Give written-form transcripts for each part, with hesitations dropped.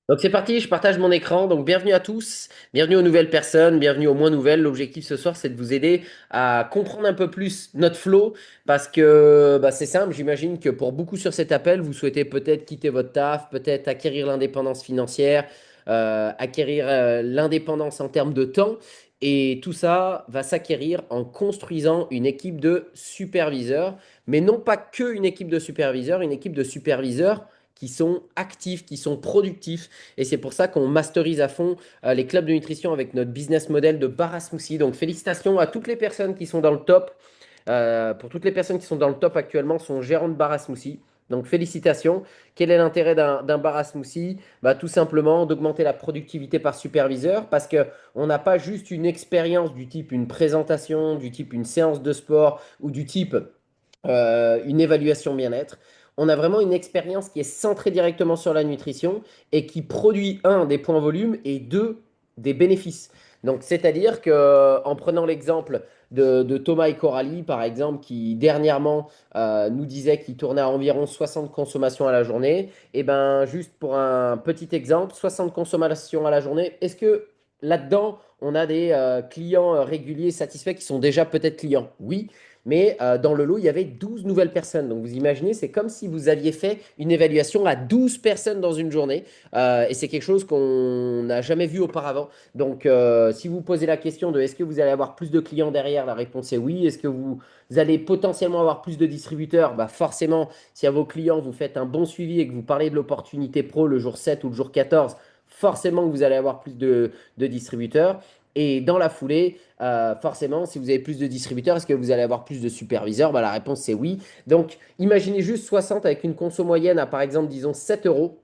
Donc c'est parti, je partage mon écran. Donc bienvenue à tous, bienvenue aux nouvelles personnes, bienvenue aux moins nouvelles. L'objectif ce soir, c'est de vous aider à comprendre un peu plus notre flow parce que c'est simple. J'imagine que pour beaucoup sur cet appel, vous souhaitez peut-être quitter votre taf, peut-être acquérir l'indépendance financière, acquérir l'indépendance en termes de temps. Et tout ça va s'acquérir en construisant une équipe de superviseurs, mais non pas que une équipe de superviseurs qui sont actifs, qui sont productifs. Et c'est pour ça qu'on masterise à fond les clubs de nutrition avec notre business model de bar à smoothie. Donc félicitations à toutes les personnes qui sont dans le top. Pour toutes les personnes qui sont dans le top actuellement, sont gérants de bar à smoothie. Donc félicitations. Quel est l'intérêt d'un bar à smoothie? Tout simplement d'augmenter la productivité par superviseur parce qu'on n'a pas juste une expérience du type une présentation, du type une séance de sport ou du type une évaluation bien-être. On a vraiment une expérience qui est centrée directement sur la nutrition et qui produit, un, des points volume et deux, des bénéfices. Donc, c'est-à-dire que en prenant l'exemple de Thomas et Coralie, par exemple, qui dernièrement nous disait qu'il tournait à environ 60 consommations à la journée, et ben juste pour un petit exemple, 60 consommations à la journée, est-ce que là-dedans, on a des clients réguliers satisfaits qui sont déjà peut-être clients? Oui, mais dans le lot, il y avait 12 nouvelles personnes. Donc vous imaginez, c'est comme si vous aviez fait une évaluation à 12 personnes dans une journée. Et c'est quelque chose qu'on n'a jamais vu auparavant. Donc si vous posez la question de est-ce que vous allez avoir plus de clients derrière, la réponse est oui. Est-ce que vous allez potentiellement avoir plus de distributeurs? Forcément, si à vos clients, vous faites un bon suivi et que vous parlez de l'opportunité pro le jour 7 ou le jour 14, forcément que vous allez avoir plus de distributeurs. Et dans la foulée, forcément, si vous avez plus de distributeurs, est-ce que vous allez avoir plus de superviseurs? La réponse, c'est oui. Donc, imaginez juste 60 avec une conso moyenne à, par exemple, disons 7 euros.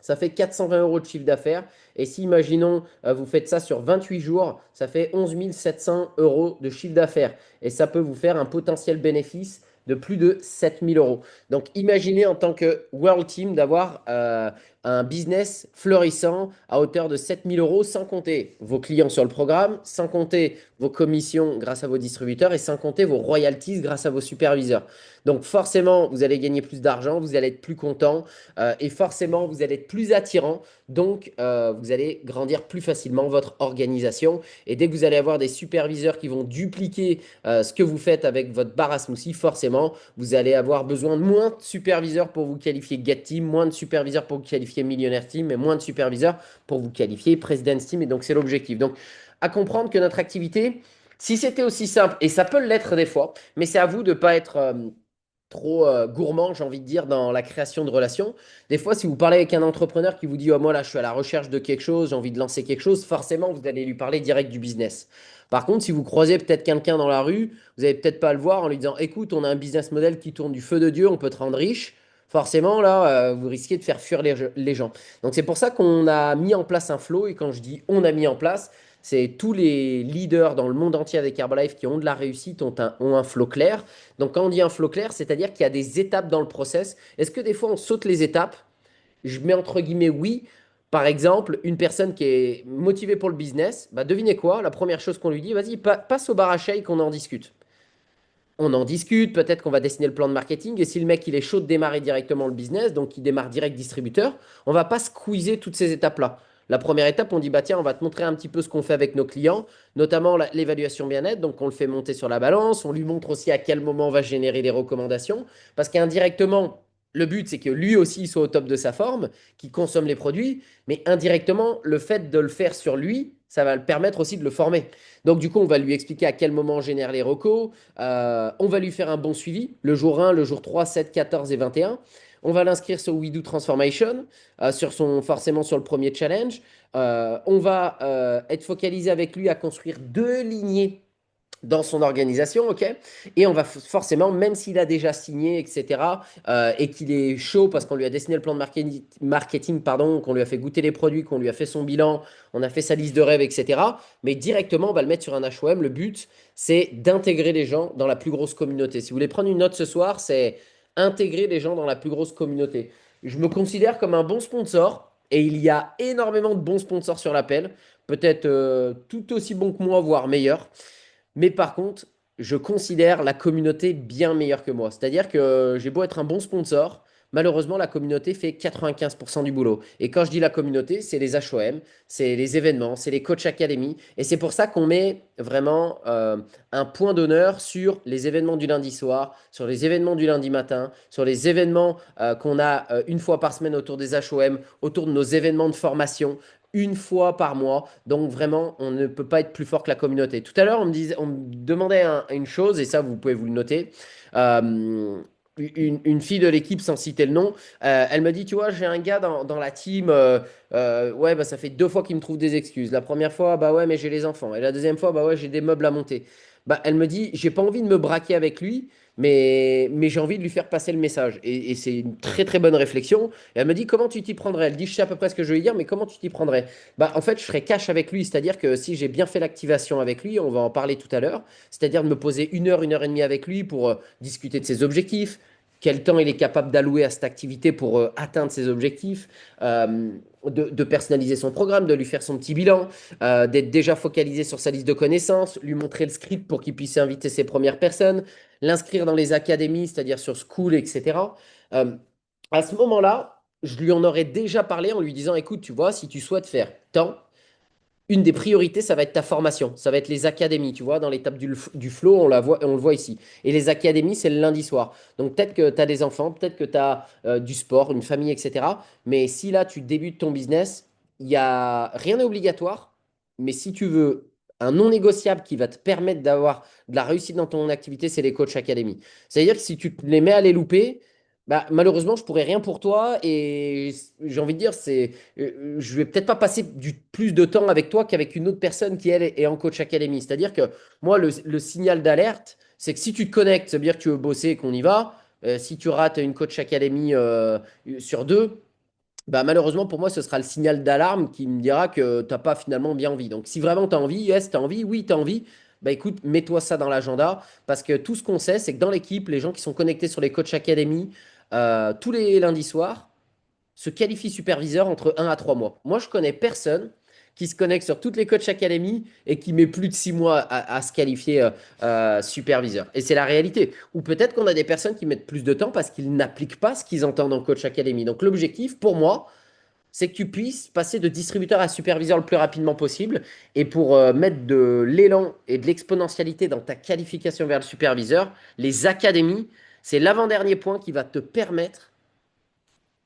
Ça fait 420 euros de chiffre d'affaires. Et si, imaginons, vous faites ça sur 28 jours, ça fait 11 700 euros de chiffre d'affaires. Et ça peut vous faire un potentiel bénéfice de plus de 7 000 euros. Donc, imaginez en tant que World Team d'avoir un business florissant à hauteur de 7 000 euros, sans compter vos clients sur le programme, sans compter vos commissions grâce à vos distributeurs et sans compter vos royalties grâce à vos superviseurs. Donc, forcément, vous allez gagner plus d'argent, vous allez être plus content et forcément, vous allez être plus attirant. Donc, vous allez grandir plus facilement votre organisation. Et dès que vous allez avoir des superviseurs qui vont dupliquer ce que vous faites avec votre bar à smoothie, forcément, vous allez avoir besoin de moins de superviseurs pour vous qualifier Get Team, moins de superviseurs pour vous qualifier Millionnaire Team, et moins de superviseurs pour vous qualifier President's Team. Et donc, c'est l'objectif. Donc, à comprendre que notre activité, si c'était aussi simple, et ça peut l'être des fois, mais c'est à vous de ne pas être trop gourmand, j'ai envie de dire, dans la création de relations. Des fois, si vous parlez avec un entrepreneur qui vous dit, oh, moi là, je suis à la recherche de quelque chose, j'ai envie de lancer quelque chose, forcément, vous allez lui parler direct du business. Par contre, si vous croisez peut-être quelqu'un dans la rue, vous n'allez peut-être pas le voir en lui disant, écoute, on a un business model qui tourne du feu de Dieu, on peut te rendre riche. Forcément, là, vous risquez de faire fuir les gens. Donc, c'est pour ça qu'on a mis en place un flow. Et quand je dis on a mis en place, c'est tous les leaders dans le monde entier avec Herbalife qui ont de la réussite ont un flow clair. Donc, quand on dit un flow clair, c'est-à-dire qu'il y a des étapes dans le process. Est-ce que des fois, on saute les étapes? Je mets entre guillemets oui. Par exemple, une personne qui est motivée pour le business, devinez quoi? La première chose qu'on lui dit, vas-y, passe au bar à shake, on en discute. On en discute, peut-être qu'on va dessiner le plan de marketing. Et si le mec, il est chaud de démarrer directement le business, donc il démarre direct distributeur, on va pas squeezer toutes ces étapes-là. La première étape, on dit, bah tiens, on va te montrer un petit peu ce qu'on fait avec nos clients, notamment l'évaluation bien-être. Donc, on le fait monter sur la balance. On lui montre aussi à quel moment on va générer les recommandations. Parce qu'indirectement, le but, c'est que lui aussi il soit au top de sa forme, qu'il consomme les produits. Mais indirectement, le fait de le faire sur lui, ça va le permettre aussi de le former. Donc, du coup, on va lui expliquer à quel moment on génère les recos. On va lui faire un bon suivi, le jour 1, le jour 3, 7, 14 et 21. On va l'inscrire sur We Do Transformation, forcément sur le premier challenge. On va être focalisé avec lui à construire 2 lignées dans son organisation, ok? Et on va forcément, même s'il a déjà signé, etc., et qu'il est chaud parce qu'on lui a dessiné le plan de marketing, pardon, qu'on lui a fait goûter les produits, qu'on lui a fait son bilan, on a fait sa liste de rêves, etc., mais directement, on va le mettre sur un HOM. Le but, c'est d'intégrer les gens dans la plus grosse communauté. Si vous voulez prendre une note ce soir, c'est intégrer les gens dans la plus grosse communauté. Je me considère comme un bon sponsor, et il y a énormément de bons sponsors sur l'appel, peut-être tout aussi bons que moi, voire meilleurs. Mais par contre, je considère la communauté bien meilleure que moi. C'est-à-dire que j'ai beau être un bon sponsor, malheureusement, la communauté fait 95% du boulot. Et quand je dis la communauté, c'est les HOM, c'est les événements, c'est les coach academy. Et c'est pour ça qu'on met vraiment un point d'honneur sur les événements du lundi soir, sur les événements du lundi matin, sur les événements qu'on a une fois par semaine autour des HOM, autour de nos événements de formation une fois par mois. Donc vraiment, on ne peut pas être plus fort que la communauté. Tout à l'heure, on me demandait une chose, et ça, vous pouvez vous le noter. Euh, une fille de l'équipe, sans citer le nom, elle me dit, tu vois, j'ai un gars dans la team, ouais, bah, ça fait 2 fois qu'il me trouve des excuses. La première fois, bah ouais, mais j'ai les enfants. Et la deuxième fois, bah ouais, j'ai des meubles à monter. Bah, elle me dit, j'ai pas envie de me braquer avec lui, mais j'ai envie de lui faire passer le message. Et c'est une très très bonne réflexion. Et elle me dit, comment tu t'y prendrais? Elle dit, je sais à peu près ce que je vais lui dire, mais comment tu t'y prendrais? Bah, en fait, je serais cash avec lui, c'est-à-dire que si j'ai bien fait l'activation avec lui, on va en parler tout à l'heure, c'est-à-dire de me poser une heure et demie avec lui pour discuter de ses objectifs, quel temps il est capable d'allouer à cette activité pour atteindre ses objectifs, de personnaliser son programme, de lui faire son petit bilan, d'être déjà focalisé sur sa liste de connaissances, lui montrer le script pour qu'il puisse inviter ses premières personnes, l'inscrire dans les académies, c'est-à-dire sur School, etc. Euh, à ce moment-là, je lui en aurais déjà parlé en lui disant, écoute, tu vois, si tu souhaites faire tant, une des priorités, ça va être ta formation. Ça va être les académies. Tu vois, dans l'étape du flow, on le voit ici. Et les académies, c'est le lundi soir. Donc peut-être que tu as des enfants, peut-être que tu as du sport, une famille, etc. Mais si là, tu débutes ton business, il y a rien n'est obligatoire. Mais si tu veux un non négociable qui va te permettre d'avoir de la réussite dans ton activité, c'est les coachs académies. C'est-à-dire que si tu te les mets à les louper, bah, malheureusement, je pourrais rien pour toi. Et j'ai envie de dire, je vais peut-être pas passer plus de temps avec toi qu'avec une autre personne qui, elle, est en coach academy. C'est-à-dire que moi, le signal d'alerte, c'est que si tu te connectes, ça veut dire que tu veux bosser et qu'on y va. Si tu rates une coach academy sur deux, bah, malheureusement, pour moi, ce sera le signal d'alarme qui me dira que tu n'as pas finalement bien envie. Donc, si vraiment tu as envie, yes, tu as envie, oui, tu as envie, bah écoute, mets-toi ça dans l'agenda. Parce que tout ce qu'on sait, c'est que dans l'équipe, les gens qui sont connectés sur les coach academy, tous les lundis soirs, se qualifie superviseur entre 1 à 3 mois. Moi, je connais personne qui se connecte sur toutes les coach academy et qui met plus de 6 mois à se qualifier superviseur. Et c'est la réalité. Ou peut-être qu'on a des personnes qui mettent plus de temps parce qu'ils n'appliquent pas ce qu'ils entendent en coach academy. Donc l'objectif pour moi, c'est que tu puisses passer de distributeur à superviseur le plus rapidement possible. Et pour mettre de l'élan et de l'exponentialité dans ta qualification vers le superviseur, les académies, c'est l'avant-dernier point qui va te permettre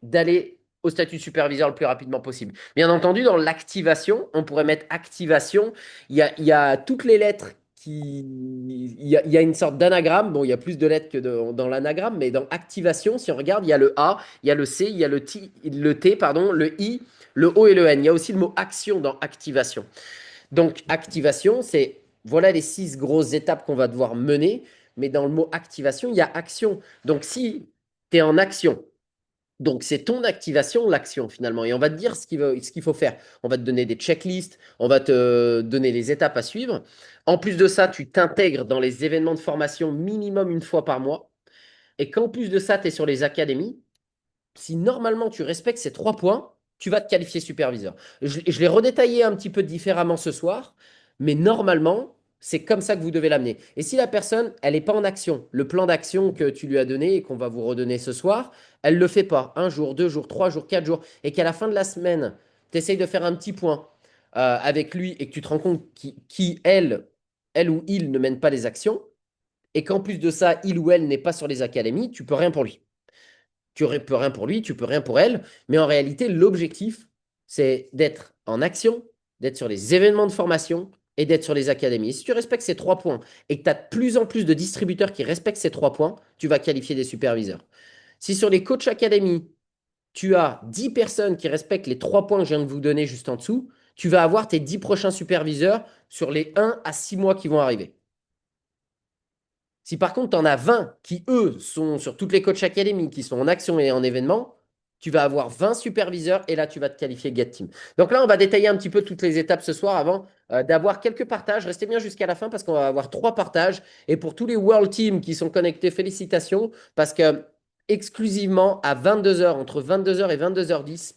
d'aller au statut de superviseur le plus rapidement possible. Bien entendu, dans l'activation, on pourrait mettre activation. Il y a toutes les lettres qui. Il y a une sorte d'anagramme. Bon, il y a plus de lettres que dans l'anagramme, mais dans activation, si on regarde, il y a le A, il y a le C, il y a le T, pardon, le I, le O et le N. Il y a aussi le mot action dans activation. Donc, activation, c'est voilà les 6 grosses étapes qu'on va devoir mener. Mais dans le mot activation, il y a action. Donc, si tu es en action, donc, c'est ton activation, l'action finalement. Et on va te dire ce qu'il faut faire. On va te donner des checklists, on va te donner les étapes à suivre. En plus de ça, tu t'intègres dans les événements de formation minimum une fois par mois. Et qu'en plus de ça, tu es sur les académies, si normalement tu respectes ces 3 points, tu vas te qualifier superviseur. Je l'ai redétaillé un petit peu différemment ce soir, mais normalement, c'est comme ça que vous devez l'amener. Et si la personne, elle n'est pas en action, le plan d'action que tu lui as donné et qu'on va vous redonner ce soir, elle ne le fait pas, 1 jour, 2 jours, 3 jours, 4 jours, et qu'à la fin de la semaine, tu essayes de faire un petit point avec lui et que tu te rends compte elle ou il ne mène pas les actions, et qu'en plus de ça, il ou elle n'est pas sur les académies, tu peux rien pour lui. Tu peux rien pour lui, tu peux rien pour elle. Mais en réalité, l'objectif, c'est d'être en action, d'être sur les événements de formation et d'être sur les académies. Et si tu respectes ces 3 points et que tu as de plus en plus de distributeurs qui respectent ces 3 points, tu vas qualifier des superviseurs. Si sur les coach academy, tu as 10 personnes qui respectent les 3 points que je viens de vous donner juste en dessous, tu vas avoir tes 10 prochains superviseurs sur les 1 à 6 mois qui vont arriver. Si par contre, tu en as 20 qui, eux, sont sur toutes les coachs académiques, qui sont en action et en événement, tu vas avoir 20 superviseurs et là, tu vas te qualifier Get Team. Donc là, on va détailler un petit peu toutes les étapes ce soir avant d'avoir quelques partages. Restez bien jusqu'à la fin parce qu'on va avoir 3 partages. Et pour tous les World Teams qui sont connectés, félicitations parce que exclusivement à 22 heures, entre 22 heures et 22h10,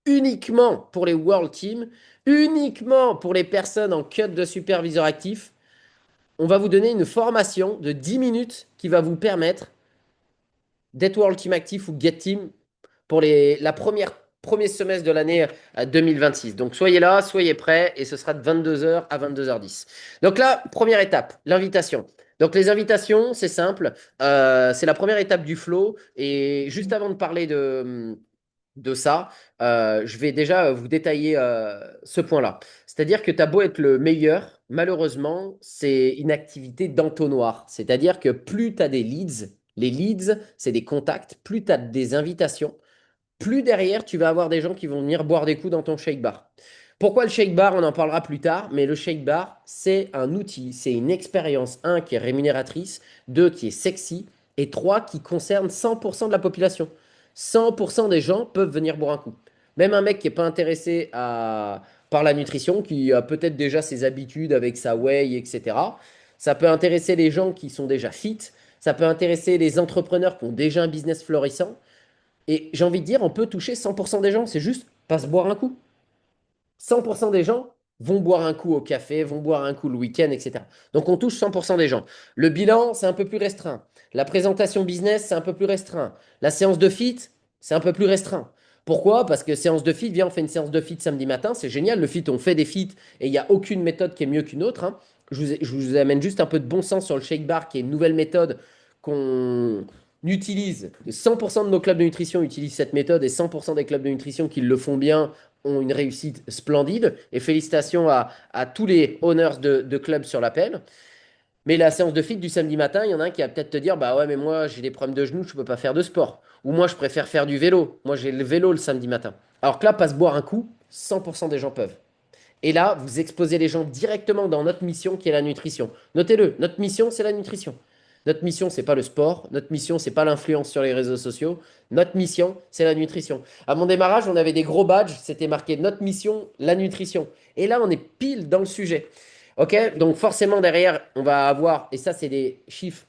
uniquement pour les World Teams, uniquement pour les personnes en cut de superviseur actif, on va vous donner une formation de 10 minutes qui va vous permettre World Team Actif ou Get Team pour la premier semestre de l'année 2026. Donc soyez là, soyez prêts et ce sera de 22h à 22h10. Donc là, première étape, l'invitation. Donc les invitations, c'est simple, c'est la première étape du flow. Et juste avant de parler de ça, je vais déjà vous détailler ce point-là. C'est-à-dire que tu as beau être le meilleur, malheureusement, c'est une activité d'entonnoir. C'est-à-dire que plus tu as des leads, les leads, c'est des contacts, plus tu as des invitations, plus derrière, tu vas avoir des gens qui vont venir boire des coups dans ton shake bar. Pourquoi le shake bar? On en parlera plus tard, mais le shake bar, c'est un outil, c'est une expérience, un, qui est rémunératrice, deux, qui est sexy, et trois, qui concerne 100% de la population. 100% des gens peuvent venir boire un coup. Même un mec qui n'est pas intéressé par la nutrition, qui a peut-être déjà ses habitudes avec sa whey, etc. Ça peut intéresser les gens qui sont déjà fit, ça peut intéresser les entrepreneurs qui ont déjà un business florissant. Et j'ai envie de dire, on peut toucher 100% des gens, c'est juste pas se boire un coup. 100% des gens vont boire un coup au café, vont boire un coup le week-end, etc. Donc on touche 100% des gens. Le bilan, c'est un peu plus restreint. La présentation business, c'est un peu plus restreint. La séance de fit, c'est un peu plus restreint. Pourquoi? Parce que séance de fit, viens, on fait une séance de fit samedi matin, c'est génial. Le fit, on fait des fits et il n'y a aucune méthode qui est mieux qu'une autre, hein. Je vous amène juste un peu de bon sens sur le shake bar, qui est une nouvelle méthode qu'on utilise. 100% de nos clubs de nutrition utilisent cette méthode et 100% des clubs de nutrition qui le font bien ont une réussite splendide. Et félicitations à tous les owners de clubs sur l'appel. Mais la séance de fit du samedi matin, il y en a un qui va peut-être te dire, bah ouais, mais moi j'ai des problèmes de genoux, je peux pas faire de sport. Ou moi je préfère faire du vélo. Moi j'ai le vélo le samedi matin. Alors que là, pas se boire un coup, 100% des gens peuvent. Et là, vous exposez les gens directement dans notre mission qui est la nutrition. Notez-le, notre mission, c'est la nutrition. Notre mission, c'est pas le sport. Notre mission, c'est pas l'influence sur les réseaux sociaux. Notre mission, c'est la nutrition. À mon démarrage, on avait des gros badges, c'était marqué notre mission, la nutrition. Et là, on est pile dans le sujet. OK? Donc forcément, derrière, on va avoir, et ça, c'est des chiffres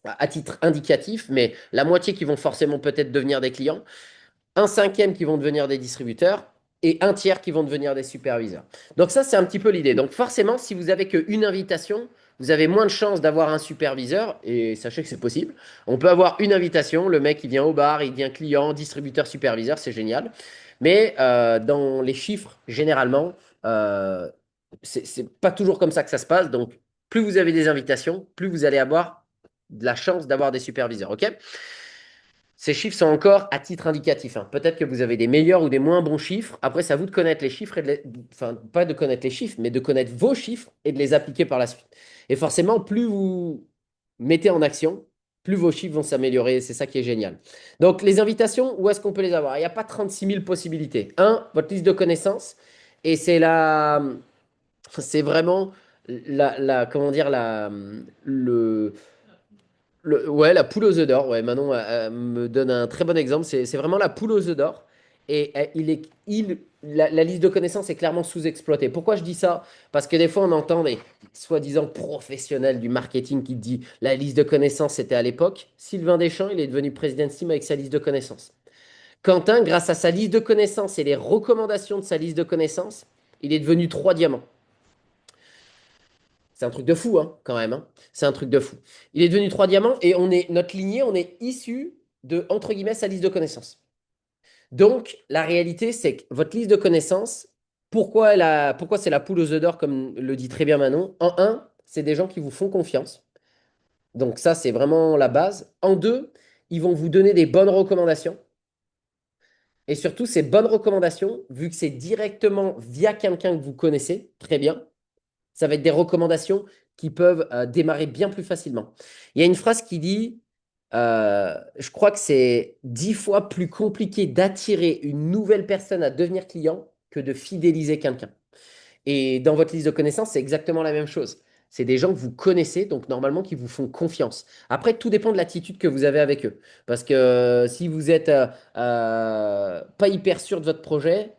à titre indicatif, mais la moitié qui vont forcément peut-être devenir des clients, un cinquième qui vont devenir des distributeurs et un tiers qui vont devenir des superviseurs. Donc ça, c'est un petit peu l'idée. Donc forcément, si vous avez qu'une invitation, vous avez moins de chances d'avoir un superviseur, et sachez que c'est possible. On peut avoir une invitation, le mec il vient au bar, il devient client, distributeur, superviseur, c'est génial. Mais dans les chiffres, généralement, c'est pas toujours comme ça que ça se passe. Donc plus vous avez des invitations, plus vous allez avoir de la chance d'avoir des superviseurs. OK? Ces chiffres sont encore à titre indicatif, hein. Peut-être que vous avez des meilleurs ou des moins bons chiffres. Après, c'est à vous de connaître les chiffres enfin, pas de connaître les chiffres, mais de connaître vos chiffres et de les appliquer par la suite. Et forcément, plus vous mettez en action, plus vos chiffres vont s'améliorer. C'est ça qui est génial. Donc, les invitations, où est-ce qu'on peut les avoir? Il n'y a pas 36 000 possibilités. Un, votre liste de connaissances. Et c'est vraiment comment dire, ouais, la poule aux œufs d'or. Ouais, Manon me donne un très bon exemple. C'est vraiment la poule aux œufs d'or. Et la liste de connaissances est clairement sous-exploitée. Pourquoi je dis ça? Parce que des fois, on entend des soi-disant professionnels du marketing qui disent la liste de connaissances, c'était à l'époque. Sylvain Deschamps, il est devenu président de Steam avec sa liste de connaissances. Quentin, grâce à sa liste de connaissances et les recommandations de sa liste de connaissances, il est devenu 3 diamants. C'est un truc de fou, hein, quand même, hein. C'est un truc de fou. Il est devenu 3 diamants et notre lignée, on est issu de, entre guillemets, sa liste de connaissances. Donc, la réalité, c'est que votre liste de connaissances, pourquoi c'est la poule aux œufs d'or, comme le dit très bien Manon? En un, c'est des gens qui vous font confiance. Donc, ça, c'est vraiment la base. En deux, ils vont vous donner des bonnes recommandations. Et surtout, ces bonnes recommandations, vu que c'est directement via quelqu'un que vous connaissez très bien, ça va être des recommandations qui peuvent démarrer bien plus facilement. Il y a une phrase qui dit, je crois que c'est 10 fois plus compliqué d'attirer une nouvelle personne à devenir client que de fidéliser quelqu'un. Et dans votre liste de connaissances, c'est exactement la même chose. C'est des gens que vous connaissez, donc normalement qui vous font confiance. Après, tout dépend de l'attitude que vous avez avec eux. Parce que si vous êtes pas hyper sûr de votre projet,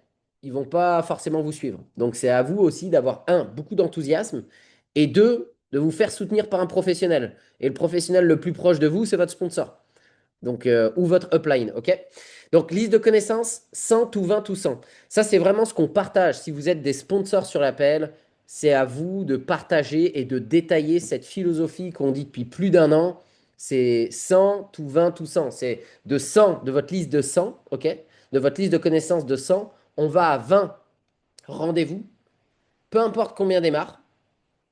ils vont pas forcément vous suivre. Donc c'est à vous aussi d'avoir, un, beaucoup d'enthousiasme, et deux, de vous faire soutenir par un professionnel. Et le professionnel le plus proche de vous, c'est votre sponsor. Donc, ou votre upline, OK? Donc, liste de connaissances, 100 ou 20 ou 100. Ça, c'est vraiment ce qu'on partage. Si vous êtes des sponsors sur l'appel, c'est à vous de partager et de détailler cette philosophie qu'on dit depuis plus d'un an. c'est 100, tout 20, tout 100. C'est de 100, de votre liste de 100, ok? De votre liste de connaissances de 100, on va à 20 rendez-vous, peu importe combien démarre,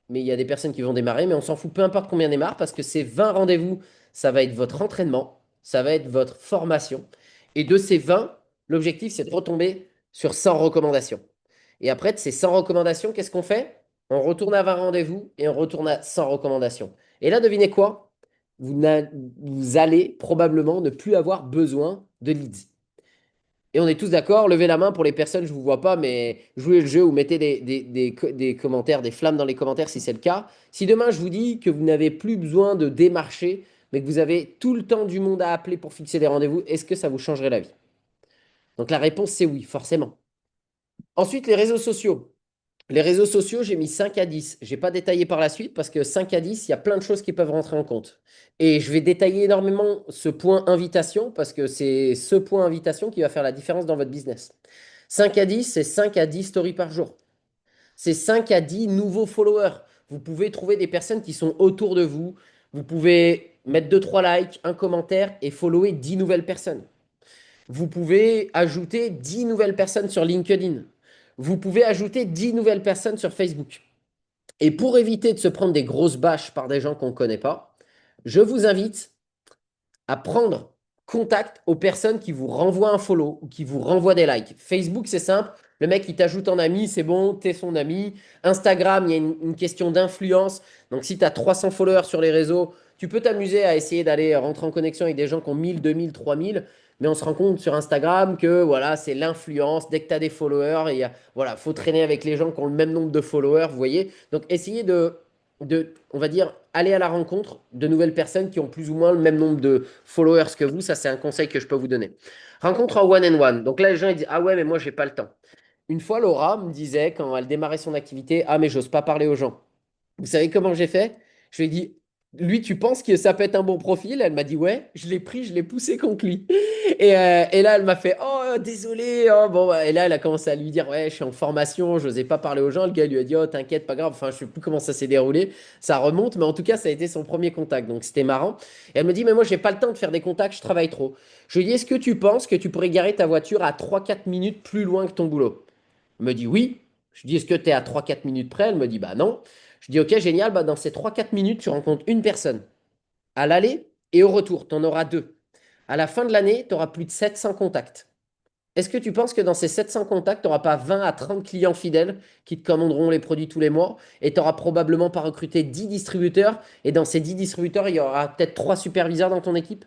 mais il y a des personnes qui vont démarrer, mais on s'en fout, peu importe combien démarre, parce que ces 20 rendez-vous, ça va être votre entraînement, ça va être votre formation. Et de ces 20, l'objectif, c'est de retomber sur 100 recommandations. Et après, de ces 100 recommandations, qu'est-ce qu'on fait? On retourne à 20 rendez-vous et on retourne à 100 recommandations. Et là, devinez quoi? Vous allez probablement ne plus avoir besoin de leads. Et on est tous d'accord, levez la main pour les personnes, je ne vous vois pas, mais jouez le jeu ou mettez des commentaires, des flammes dans les commentaires si c'est le cas. Si demain je vous dis que vous n'avez plus besoin de démarcher, mais que vous avez tout le temps du monde à appeler pour fixer des rendez-vous, est-ce que ça vous changerait la vie? Donc la réponse c'est oui, forcément. Ensuite, les réseaux sociaux. Les réseaux sociaux, j'ai mis 5 à 10. Je n'ai pas détaillé par la suite parce que 5 à 10, il y a plein de choses qui peuvent rentrer en compte. Et je vais détailler énormément ce point invitation parce que c'est ce point invitation qui va faire la différence dans votre business. 5 à 10, c'est 5 à 10 stories par jour. C'est 5 à 10 nouveaux followers. Vous pouvez trouver des personnes qui sont autour de vous. Vous pouvez mettre deux trois likes, un commentaire et follower 10 nouvelles personnes. Vous pouvez ajouter 10 nouvelles personnes sur LinkedIn. Vous pouvez ajouter 10 nouvelles personnes sur Facebook. Et pour éviter de se prendre des grosses bâches par des gens qu'on ne connaît pas, je vous invite à prendre contact aux personnes qui vous renvoient un follow ou qui vous renvoient des likes. Facebook, c'est simple. Le mec, il t'ajoute en ami, c'est bon, t'es son ami. Instagram, il y a une question d'influence. Donc, si tu as 300 followers sur les réseaux, tu peux t'amuser à essayer d'aller rentrer en connexion avec des gens qui ont 1000, 2000, 3000. Mais on se rend compte sur Instagram que voilà, c'est l'influence. Dès que tu as des followers, voilà, faut traîner avec les gens qui ont le même nombre de followers, vous voyez. Donc, essayez on va dire, aller à la rencontre de nouvelles personnes qui ont plus ou moins le même nombre de followers que vous. Ça, c'est un conseil que je peux vous donner. Rencontre en one and one. Donc là, les gens ils disent, ah ouais, mais moi, j'ai pas le temps. Une fois, Laura me disait, quand elle démarrait son activité, ah, mais j'ose pas parler aux gens. Vous savez comment j'ai fait? Je lui ai dit, lui, tu penses que ça peut être un bon profil? Elle m'a dit, ouais, je l'ai pris, je l'ai poussé contre lui. Et là, elle m'a fait, oh, désolé. Oh, bon, ouais. Et là, elle a commencé à lui dire, ouais, je suis en formation, je n'osais pas parler aux gens. Le gars lui a dit, oh, t'inquiète, pas grave. Enfin, je sais plus comment ça s'est déroulé. Ça remonte, mais en tout cas, ça a été son premier contact. Donc, c'était marrant. Et elle me dit, mais moi, j'ai pas le temps de faire des contacts, je travaille trop. Je lui ai dit, est-ce que tu penses que tu pourrais garer ta voiture à 3 4 minutes plus loin que ton boulot? Elle me dit oui. Je dis, est-ce que tu es à 3 4 minutes près? Elle me dit, bah non. Je dis, ok, génial. Bah, dans ces 3 4 minutes, tu rencontres une personne. À l'aller et au retour, tu en auras deux. À la fin de l'année, tu auras plus de 700 contacts. Est-ce que tu penses que dans ces 700 contacts, tu n'auras pas 20 à 30 clients fidèles qui te commanderont les produits tous les mois et tu n'auras probablement pas recruté 10 distributeurs et dans ces 10 distributeurs, il y aura peut-être 3 superviseurs dans ton équipe?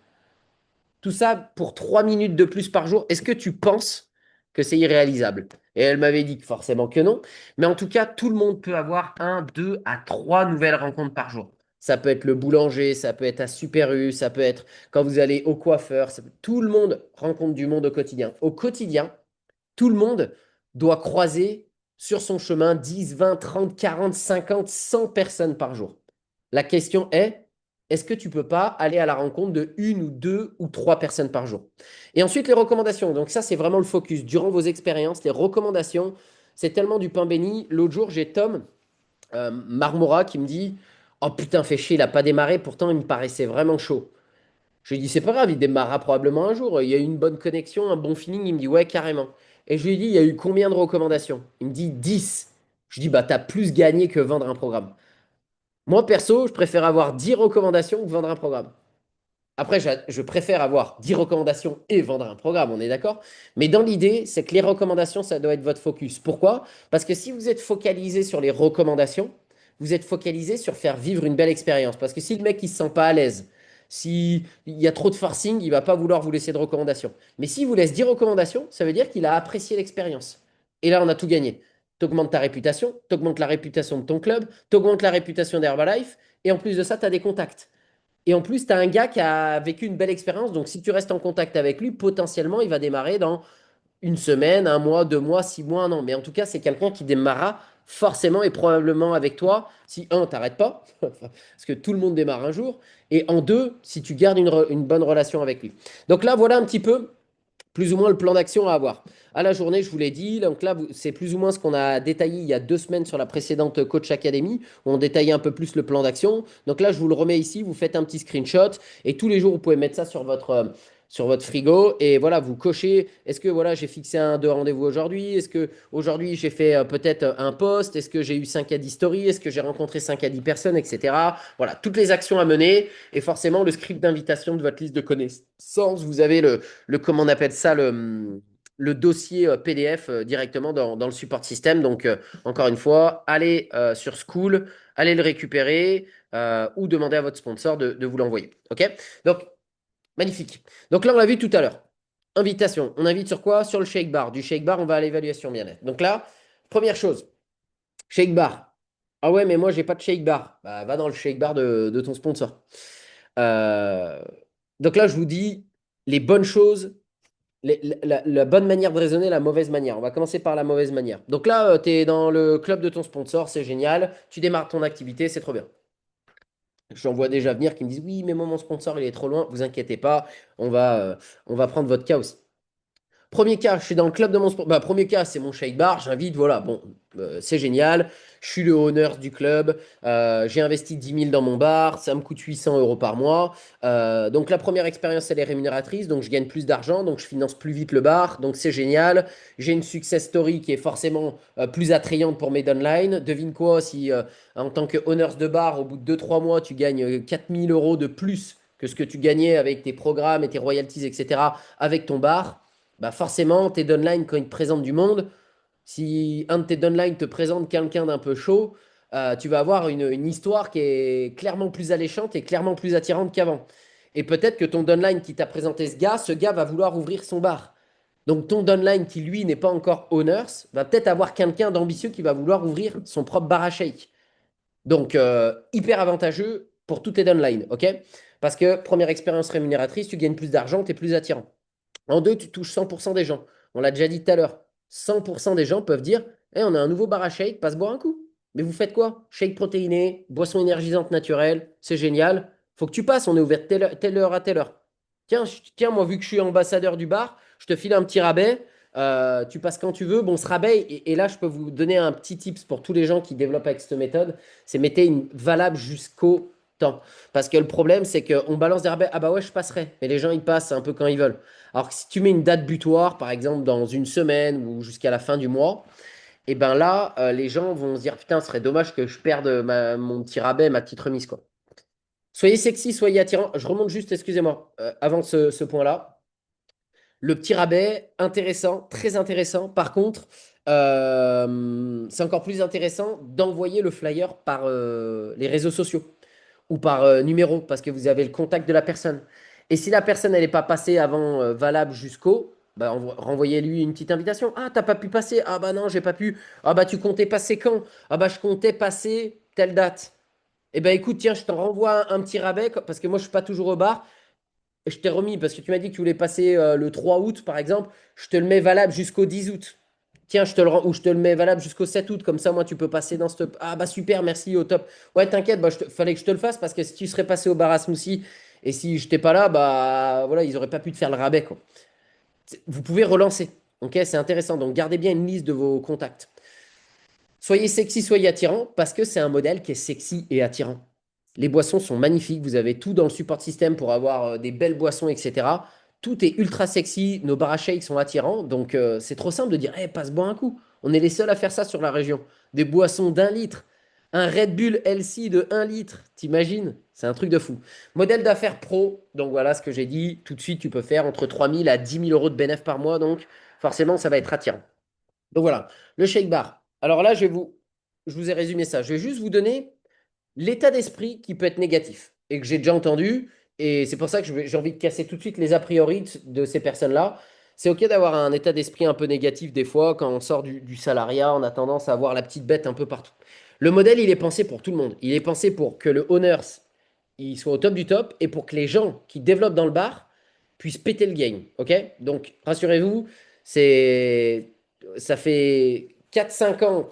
Tout ça pour 3 minutes de plus par jour. Est-ce que tu penses que c'est irréalisable? Et elle m'avait dit que forcément que non. Mais en tout cas, tout le monde peut avoir un, deux à trois nouvelles rencontres par jour. Ça peut être le boulanger, ça peut être à Super U, ça peut être quand vous allez au coiffeur. Tout le monde rencontre du monde au quotidien. Au quotidien, tout le monde doit croiser sur son chemin 10, 20, 30, 40, 50, 100 personnes par jour. La question est-ce que tu peux pas aller à la rencontre de une ou deux ou trois personnes par jour? Et ensuite, les recommandations. Donc ça, c'est vraiment le focus. Durant vos expériences, les recommandations, c'est tellement du pain béni. L'autre jour, j'ai Tom Marmora qui me dit, oh putain, fait chier, il n'a pas démarré, pourtant il me paraissait vraiment chaud. Je lui ai dit, c'est pas grave, il démarrera probablement un jour. Il y a eu une bonne connexion, un bon feeling. Il me dit, ouais, carrément. Et je lui ai dit, il y a eu combien de recommandations? Il me dit 10. Je lui dis, bah, t'as plus gagné que vendre un programme. Moi, perso, je préfère avoir 10 recommandations que vendre un programme. Après, je préfère avoir 10 recommandations et vendre un programme, on est d'accord? Mais dans l'idée, c'est que les recommandations, ça doit être votre focus. Pourquoi? Parce que si vous êtes focalisé sur les recommandations, vous êtes focalisé sur faire vivre une belle expérience. Parce que si le mec ne se sent pas à l'aise, s'il y a trop de forcing, il ne va pas vouloir vous laisser de recommandations. Mais s'il vous laisse 10 recommandations, ça veut dire qu'il a apprécié l'expérience. Et là, on a tout gagné. Tu augmentes ta réputation, tu augmentes la réputation de ton club, tu augmentes la réputation d'Herbalife, et en plus de ça, tu as des contacts. Et en plus, tu as un gars qui a vécu une belle expérience. Donc, si tu restes en contact avec lui, potentiellement, il va démarrer dans une semaine, un mois, 2 mois, 6 mois, un an. Mais en tout cas, c'est quelqu'un qui démarrera forcément et probablement avec toi. Si, un, t'arrêtes pas, parce que tout le monde démarre un jour. Et en deux, si tu gardes une bonne relation avec lui. Donc là, voilà un petit peu plus ou moins le plan d'action à avoir. À la journée, je vous l'ai dit, donc là, c'est plus ou moins ce qu'on a détaillé il y a 2 semaines sur la précédente Coach Academy, où on détaillait un peu plus le plan d'action. Donc là, je vous le remets ici, vous faites un petit screenshot, et tous les jours, vous pouvez mettre ça sur votre frigo, et voilà, vous cochez, est-ce que voilà, j'ai fixé deux rendez-vous aujourd'hui, est-ce que aujourd'hui j'ai fait peut-être un post, est-ce que j'ai eu 5 à 10 stories, est-ce que j'ai rencontré 5 à 10 personnes, etc. Voilà, toutes les actions à mener, et forcément le script d'invitation de votre liste de connaissances, vous avez comment on appelle ça, le dossier PDF directement dans le support system. Donc, encore une fois, allez sur School, allez le récupérer ou demandez à votre sponsor de vous l'envoyer. OK? Donc, magnifique. Donc là, on l'a vu tout à l'heure. Invitation. On invite sur quoi? Sur le shake bar. Du shake bar, on va à l'évaluation bien-être. Donc là, première chose, shake bar. Ah ouais, mais moi, j'ai pas de shake bar. Bah, va dans le shake bar de ton sponsor. Euh, donc là, je vous dis les bonnes choses, la bonne manière de raisonner, la mauvaise manière. On va commencer par la mauvaise manière. Donc là, tu es dans le club de ton sponsor, c'est génial. Tu démarres ton activité, c'est trop bien. J'en vois déjà venir qui me disent oui, mais moi, mon sponsor, il est trop loin. Vous inquiétez pas, on va, euh, on va prendre votre cas aussi. Premier cas, je suis dans le club de mon sport. Bah, premier cas, c'est mon shake bar. J'invite, voilà, bon, c'est génial. Je suis le owner du club. J'ai investi 10 000 dans mon bar. Ça me coûte 800 € par mois. Donc, la première expérience, elle est rémunératrice. Donc, je gagne plus d'argent. Donc, je finance plus vite le bar. Donc, c'est génial. J'ai une success story qui est forcément plus attrayante pour mes downlines. Devine quoi, si en tant que owners de bar, au bout de 2 3 mois, tu gagnes 4 000 € de plus que ce que tu gagnais avec tes programmes et tes royalties, etc., avec ton bar, bah forcément, tes downlines, quand ils te présentent du monde, si un de tes downlines te présente quelqu'un d'un peu chaud, tu vas avoir une histoire qui est clairement plus alléchante et clairement plus attirante qu'avant. Et peut-être que ton downline qui t'a présenté ce gars va vouloir ouvrir son bar. Donc ton downline qui, lui, n'est pas encore owners, va peut-être avoir quelqu'un d'ambitieux qui va vouloir ouvrir son propre bar à shake. Donc, hyper avantageux pour tous tes downlines, ok? Parce que première expérience rémunératrice, tu gagnes plus d'argent, tu es plus attirant. En deux, tu touches 100% des gens. On l'a déjà dit tout à l'heure. 100% des gens peuvent dire, eh, on a un nouveau bar à shake, passe boire un coup. Mais vous faites quoi? Shake protéiné, boisson énergisante naturelle, c'est génial. Faut que tu passes, on est ouvert telle heure à telle heure. Tiens, tiens, moi, vu que je suis ambassadeur du bar, je te file un petit rabais. Tu passes quand tu veux. Bon, ce rabais, et là, je peux vous donner un petit tips pour tous les gens qui développent avec cette méthode, c'est mettez une valable jusqu'au temps. Parce que le problème, c'est qu'on balance des rabais. Ah bah ouais, je passerai. Mais les gens, ils passent un peu quand ils veulent. Alors que si tu mets une date butoir, par exemple dans une semaine ou jusqu'à la fin du mois, et ben là, les gens vont se dire, putain, ce serait dommage que je perde mon petit rabais, ma petite remise, quoi. Soyez sexy, soyez attirant. Je remonte juste, excusez-moi, avant ce point-là. Le petit rabais, intéressant, très intéressant. Par contre, c'est encore plus intéressant d'envoyer le flyer par les réseaux sociaux ou par numéro, parce que vous avez le contact de la personne. Et si la personne, elle n'est pas passée avant valable jusqu'au, bah, renvoyez-lui une petite invitation. Ah, t'as pas pu passer? Ah bah non, j'ai pas pu. Ah bah tu comptais passer quand? Ah bah je comptais passer telle date. Eh ben écoute, tiens, je t'en renvoie un petit rabais, parce que moi je suis pas toujours au bar. Je t'ai remis, parce que tu m'as dit que tu voulais passer le 3 août, par exemple. Je te le mets valable jusqu'au 10 août. Tiens, ou je te le mets valable jusqu'au 7 août. Comme ça, moi, tu peux passer dans ce. Ah, bah super, merci, au top. Ouais, t'inquiète, bah, fallait que je te le fasse parce que si tu serais passé au bar à smoothie et si je n'étais pas là, bah voilà, ils n'auraient pas pu te faire le rabais, quoi. Vous pouvez relancer. Ok, c'est intéressant. Donc, gardez bien une liste de vos contacts. Soyez sexy, soyez attirant parce que c'est un modèle qui est sexy et attirant. Les boissons sont magnifiques. Vous avez tout dans le support système pour avoir des belles boissons, etc. Tout est ultra sexy. Nos bar à shakes sont attirants. Donc, c'est trop simple de dire, hey, passe boire un coup. On est les seuls à faire ça sur la région. Des boissons d'1 litre. Un Red Bull LC de 1 litre. T'imagines? C'est un truc de fou. Modèle d'affaires pro. Donc, voilà ce que j'ai dit. Tout de suite, tu peux faire entre 3 000 à 10 000 € de bénéfice par mois. Donc, forcément, ça va être attirant. Donc, voilà. Le shake bar. Alors là, je vous ai résumé ça. Je vais juste vous donner l'état d'esprit qui peut être négatif et que j'ai déjà entendu. Et c'est pour ça que j'ai envie de casser tout de suite les a priori de ces personnes-là. C'est OK d'avoir un état d'esprit un peu négatif des fois. Quand on sort du salariat, on a tendance à avoir la petite bête un peu partout. Le modèle, il est pensé pour tout le monde. Il est pensé pour que le owners, il soit au top du top et pour que les gens qui développent dans le bar puissent péter le game. OK? Donc, rassurez-vous, c'est, ça fait 4 5 ans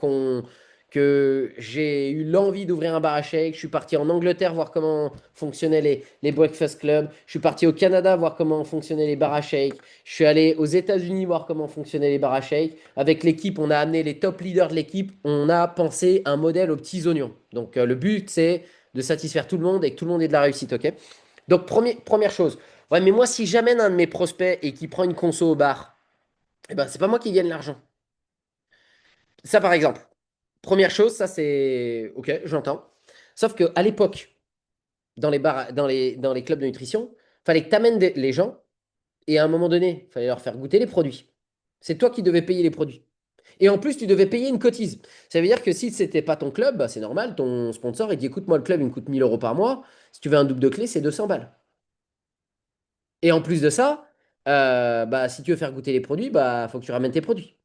que j'ai eu l'envie d'ouvrir un bar à shake. Je suis parti en Angleterre voir comment fonctionnaient les breakfast clubs. Je suis parti au Canada voir comment fonctionnaient les bars à shake. Je suis allé aux États-Unis voir comment fonctionnaient les bars à shake. Avec l'équipe, on a amené les top leaders de l'équipe. On a pensé un modèle aux petits oignons. Donc, le but, c'est de satisfaire tout le monde et que tout le monde ait de la réussite, ok? Donc, première chose. Ouais, mais moi, si j'amène un de mes prospects et qui prend une conso au bar, eh ben, c'est pas moi qui gagne l'argent. Ça, par exemple. Première chose, ça c'est OK, j'entends. Sauf qu'à l'époque, dans les bars, dans les clubs de nutrition, fallait que tu amènes les gens et à un moment donné, il fallait leur faire goûter les produits. C'est toi qui devais payer les produits. Et en plus, tu devais payer une cotise. Ça veut dire que si c'était pas ton club, bah, c'est normal, ton sponsor, il dit écoute, moi, le club, il me coûte 1000 euros par mois. Si tu veux un double de clé, c'est 200 balles. Et en plus de ça, bah, si tu veux faire goûter les produits, bah, faut que tu ramènes tes produits.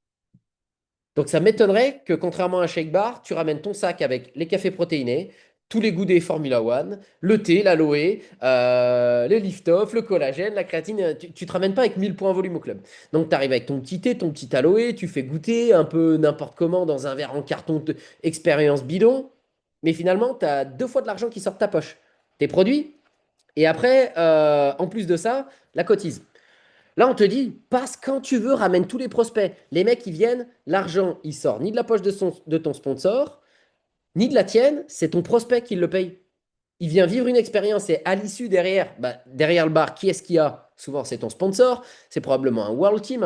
Donc ça m'étonnerait que contrairement à un shake bar, tu ramènes ton sac avec les cafés protéinés, tous les goûts des Formula One, le thé, l'aloe, le lift-off, le collagène, la créatine. Tu te ramènes pas avec 1000 points volume au club. Donc tu arrives avec ton petit thé, ton petit aloe, tu fais goûter un peu n'importe comment dans un verre en carton expérience bidon. Mais finalement, tu as 2 fois de l'argent qui sort de ta poche. Tes produits. Et après, en plus de ça, la cotise. Là, on te dit, passe quand tu veux, ramène tous les prospects. Les mecs, ils viennent, l'argent, il sort ni de la poche de ton sponsor, ni de la tienne, c'est ton prospect qui le paye. Il vient vivre une expérience et à l'issue, derrière, bah, derrière le bar, qui est-ce qu'il y a? Souvent, c'est ton sponsor, c'est probablement un World Team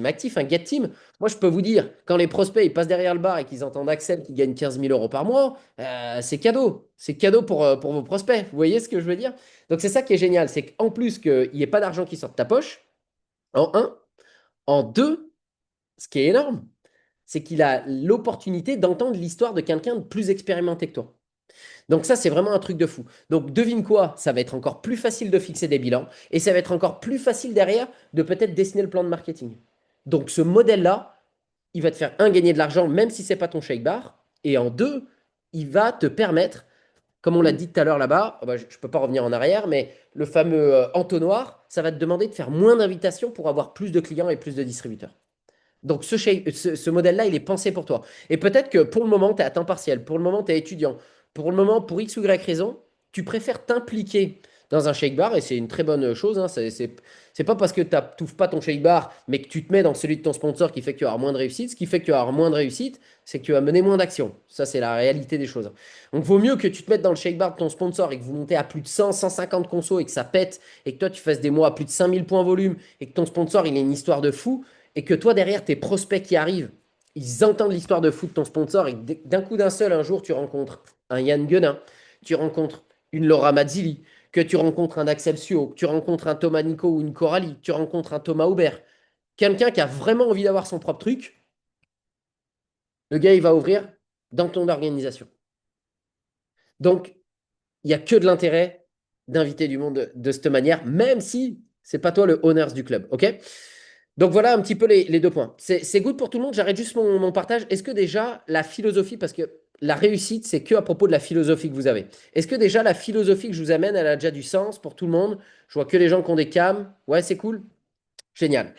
actif, un Get Team. Moi, je peux vous dire, quand les prospects ils passent derrière le bar et qu'ils entendent Axel qui gagne 15 000 euros par mois, c'est cadeau. C'est cadeau pour vos prospects. Vous voyez ce que je veux dire? Donc, c'est ça qui est génial, c'est qu'en plus qu'il n'y ait pas d'argent qui sort de ta poche, en un, en deux, ce qui est énorme, c'est qu'il a l'opportunité d'entendre l'histoire de quelqu'un de plus expérimenté que toi. Donc ça, c'est vraiment un truc de fou. Donc devine quoi, ça va être encore plus facile de fixer des bilans et ça va être encore plus facile derrière de peut-être dessiner le plan de marketing. Donc ce modèle-là, il va te faire un, gagner de l'argent même si c'est pas ton shake bar, et en deux, il va te permettre, comme on l'a dit tout à l'heure là-bas, ah bah, je ne peux pas revenir en arrière, mais le fameux entonnoir, ça va te demander de faire moins d'invitations pour avoir plus de clients et plus de distributeurs. Donc ce modèle-là, il est pensé pour toi. Et peut-être que pour le moment, tu es à temps partiel, pour le moment, tu es étudiant, pour le moment, pour X ou Y raison, tu préfères t'impliquer dans un shake bar, et c'est une très bonne chose. Hein, c'est pas parce que tu n'ouvres pas ton shake bar, mais que tu te mets dans celui de ton sponsor qui fait que tu vas avoir moins de réussite. Ce qui fait que tu vas avoir moins de réussite, c'est que tu vas mener moins d'actions. Ça, c'est la réalité des choses. Donc, il vaut mieux que tu te mettes dans le shake bar de ton sponsor et que vous montez à plus de 100, 150 consos et que ça pète, et que toi, tu fasses des mois à plus de 5000 points volume, et que ton sponsor, il ait une histoire de fou, et que toi, derrière, tes prospects qui arrivent, ils entendent l'histoire de foot de ton sponsor et d'un coup d'un seul, un jour, tu rencontres un Yann Guenin, tu rencontres une Laura Mazzilli, que tu rencontres un Axel Suo, que tu rencontres un Thomas Nico ou une Coralie, que tu rencontres un Thomas Aubert, quelqu'un qui a vraiment envie d'avoir son propre truc, le gars, il va ouvrir dans ton organisation. Donc, il n'y a que de l'intérêt d'inviter du monde de cette manière, même si c'est pas toi le honneur du club. OK? Donc voilà un petit peu les 2 points. C'est good pour tout le monde. J'arrête juste mon partage. Est-ce que déjà la philosophie, parce que la réussite, c'est que à propos de la philosophie que vous avez. Est-ce que déjà la philosophie que je vous amène, elle a déjà du sens pour tout le monde? Je vois que les gens qui ont des cams. Ouais, c'est cool. Génial.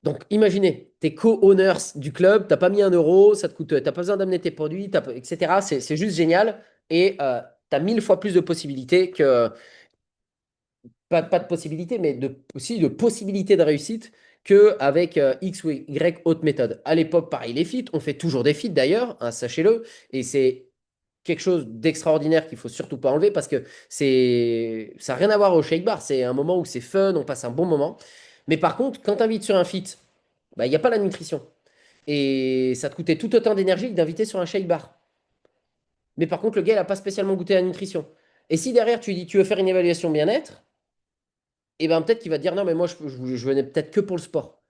Donc imaginez, t'es co-owners du club, t'as pas mis 1 euro, ça te coûte, t'as pas besoin d'amener tes produits, etc. C'est juste génial. Et tu as 1000 fois plus de possibilités que, pas de possibilité, mais aussi de possibilités de réussite qu'avec X ou Y autre méthode. À l'époque, pareil, les feats, on fait toujours des feats d'ailleurs, hein, sachez-le, et c'est quelque chose d'extraordinaire qu'il faut surtout pas enlever parce que ça n'a rien à voir au shake bar, c'est un moment où c'est fun, on passe un bon moment. Mais par contre, quand tu invites sur un feat, bah, il n'y a pas la nutrition. Et ça te coûtait tout autant d'énergie que d'inviter sur un shake bar. Mais par contre, le gars, il n'a pas spécialement goûté à la nutrition. Et si derrière, tu lui dis, tu veux faire une évaluation bien-être, et ben peut-être qu'il va te dire non, mais moi je venais peut-être que pour le sport.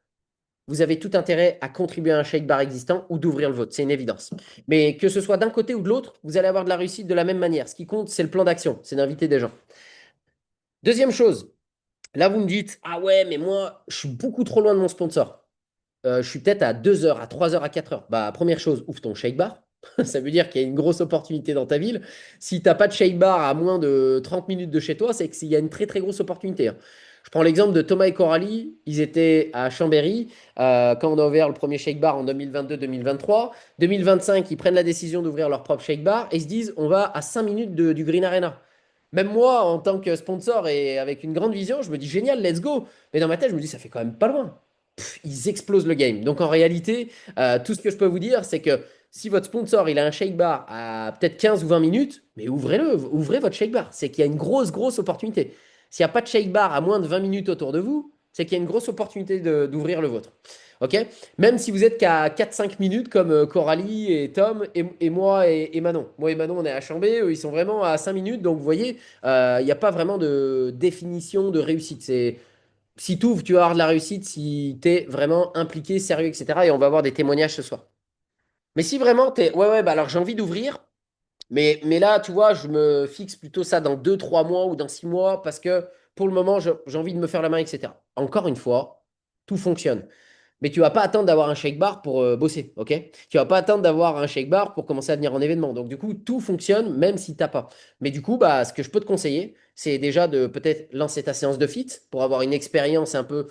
Vous avez tout intérêt à contribuer à un shake bar existant ou d'ouvrir le vôtre, c'est une évidence. Mais que ce soit d'un côté ou de l'autre, vous allez avoir de la réussite de la même manière. Ce qui compte, c'est le plan d'action, c'est d'inviter des gens. Deuxième chose, là vous me dites ah ouais, mais moi je suis beaucoup trop loin de mon sponsor. Je suis peut-être à 2 heures, à 3 heures, à 4 heures. Bah, première chose, ouvre ton shake bar. Ça veut dire qu'il y a une grosse opportunité dans ta ville. Si tu n'as pas de shake bar à moins de 30 minutes de chez toi, c'est qu'il y a une très très grosse opportunité, hein. Je prends l'exemple de Thomas et Coralie. Ils étaient à Chambéry quand on a ouvert le premier shake bar en 2022-2023. 2025, ils prennent la décision d'ouvrir leur propre shake bar et ils se disent on va à 5 minutes du Green Arena. Même moi, en tant que sponsor et avec une grande vision, je me dis génial, let's go. Mais dans ma tête, je me dis ça fait quand même pas loin. Ils explosent le game. Donc en réalité, tout ce que je peux vous dire, c'est que si votre sponsor il a un shake bar à peut-être 15 ou 20 minutes, mais ouvrez-le, ouvrez votre shake bar. C'est qu'il y a une grosse, grosse opportunité. S'il n'y a pas de shake bar à moins de 20 minutes autour de vous, c'est qu'il y a une grosse opportunité d'ouvrir le vôtre. OK? Même si vous êtes qu'à 4-5 minutes comme Coralie et Tom et moi et Manon. Moi et Manon, on est à Chambé, eux, ils sont vraiment à 5 minutes. Donc vous voyez, il n'y a pas vraiment de définition de réussite. C'est si tu ouvres, tu vas avoir de la réussite si tu es vraiment impliqué, sérieux, etc. Et on va avoir des témoignages ce soir. Mais si vraiment tu es, ouais, ouais, bah alors j'ai envie d'ouvrir, mais là, tu vois, je me fixe plutôt ça dans 2, 3 mois ou dans 6 mois parce que pour le moment, j'ai envie de me faire la main, etc. Encore une fois, tout fonctionne. Mais tu vas pas attendre d'avoir un shake bar pour bosser, ok? Tu vas pas attendre d'avoir un shake bar pour commencer à venir en événement. Donc du coup, tout fonctionne même si t'as pas. Mais du coup, bah, ce que je peux te conseiller, c'est déjà de peut-être lancer ta séance de fit pour avoir une expérience un peu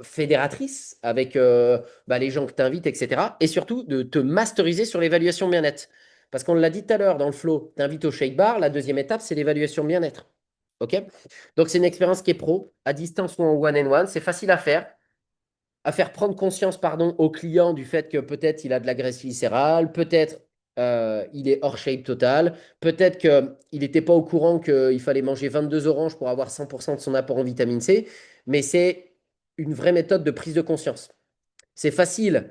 fédératrice avec bah, les gens que tu invites, etc. Et surtout de te masteriser sur l'évaluation bien-être. Parce qu'on l'a dit tout à l'heure dans le flow, tu invites au shake bar, la deuxième étape, c'est l'évaluation bien-être. Ok? Donc c'est une expérience qui est pro, à distance ou en one-on-one, c'est facile à faire prendre conscience, pardon, au client du fait que peut-être il a de la graisse viscérale, peut-être il est hors shape total, peut-être qu'il n'était pas au courant qu'il fallait manger 22 oranges pour avoir 100% de son apport en vitamine C, mais c'est une vraie méthode de prise de conscience. C'est facile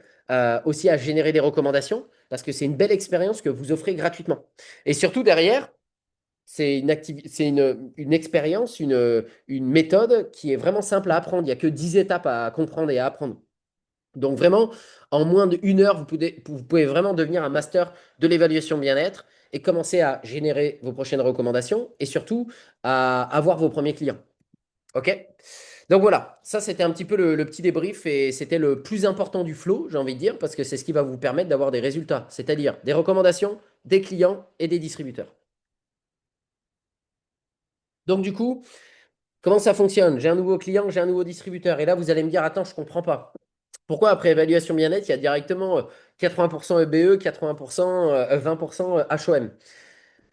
aussi à générer des recommandations parce que c'est une belle expérience que vous offrez gratuitement. Et surtout derrière, c'est une expérience, une méthode qui est vraiment simple à apprendre. Il n'y a que 10 étapes à comprendre et à apprendre. Donc vraiment, en moins d'1 heure, vous pouvez vraiment devenir un master de l'évaluation bien-être et commencer à générer vos prochaines recommandations et surtout à avoir vos premiers clients. OK? Donc voilà, ça c'était un petit peu le petit débrief et c'était le plus important du flow, j'ai envie de dire, parce que c'est ce qui va vous permettre d'avoir des résultats, c'est-à-dire des recommandations, des clients et des distributeurs. Donc du coup, comment ça fonctionne? J'ai un nouveau client, j'ai un nouveau distributeur. Et là, vous allez me dire, attends, je ne comprends pas. Pourquoi après évaluation bien-être, il y a directement 80% EBE, 80%, 20% HOM?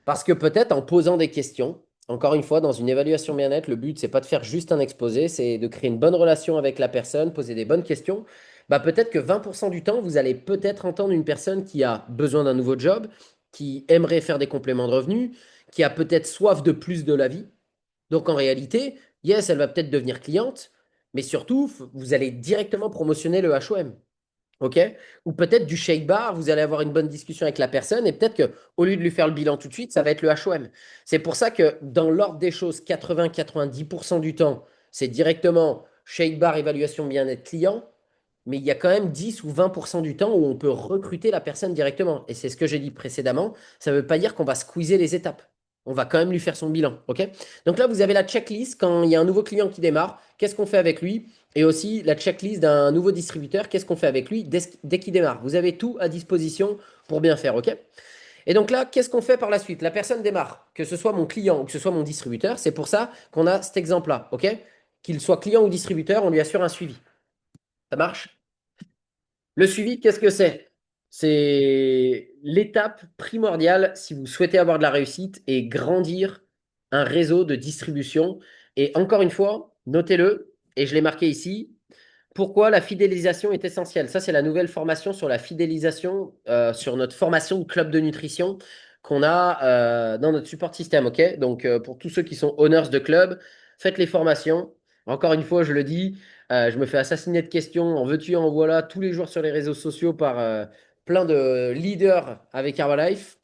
Parce que peut-être en posant des questions, encore une fois, dans une évaluation bien-être, le but, c'est pas de faire juste un exposé, c'est de créer une bonne relation avec la personne, poser des bonnes questions. Bah, peut-être que 20% du temps, vous allez peut-être entendre une personne qui a besoin d'un nouveau job, qui aimerait faire des compléments de revenus, qui a peut-être soif de plus de la vie. Donc en réalité, yes, elle va peut-être devenir cliente, mais surtout, vous allez directement promotionner le HOM. OK? Ou peut-être du shake bar, vous allez avoir une bonne discussion avec la personne et peut-être que au lieu de lui faire le bilan tout de suite, ça va être le HOM. C'est pour ça que dans l'ordre des choses, 80-90% du temps, c'est directement shake bar, évaluation bien-être client, mais il y a quand même 10 ou 20% du temps où on peut recruter la personne directement. Et c'est ce que j'ai dit précédemment. Ça ne veut pas dire qu'on va squeezer les étapes. On va quand même lui faire son bilan. OK? Donc là, vous avez la checklist quand il y a un nouveau client qui démarre. Qu'est-ce qu'on fait avec lui? Et aussi la checklist d'un nouveau distributeur. Qu'est-ce qu'on fait avec lui dès qu'il démarre? Vous avez tout à disposition pour bien faire. OK? Et donc là, qu'est-ce qu'on fait par la suite? La personne démarre, que ce soit mon client ou que ce soit mon distributeur. C'est pour ça qu'on a cet exemple-là. OK? Qu'il soit client ou distributeur, on lui assure un suivi. Ça marche? Le suivi, qu'est-ce que c'est? C'est l'étape primordiale si vous souhaitez avoir de la réussite et grandir un réseau de distribution. Et encore une fois, notez-le, et je l'ai marqué ici, pourquoi la fidélisation est essentielle. Ça, c'est la nouvelle formation sur la fidélisation, sur notre formation de club de nutrition qu'on a dans notre support système. OK? Donc, pour tous ceux qui sont owners de club, faites les formations. Encore une fois, je le dis, je me fais assassiner de questions. En veux-tu, en voilà, tous les jours sur les réseaux sociaux par plein de leaders avec Herbalife.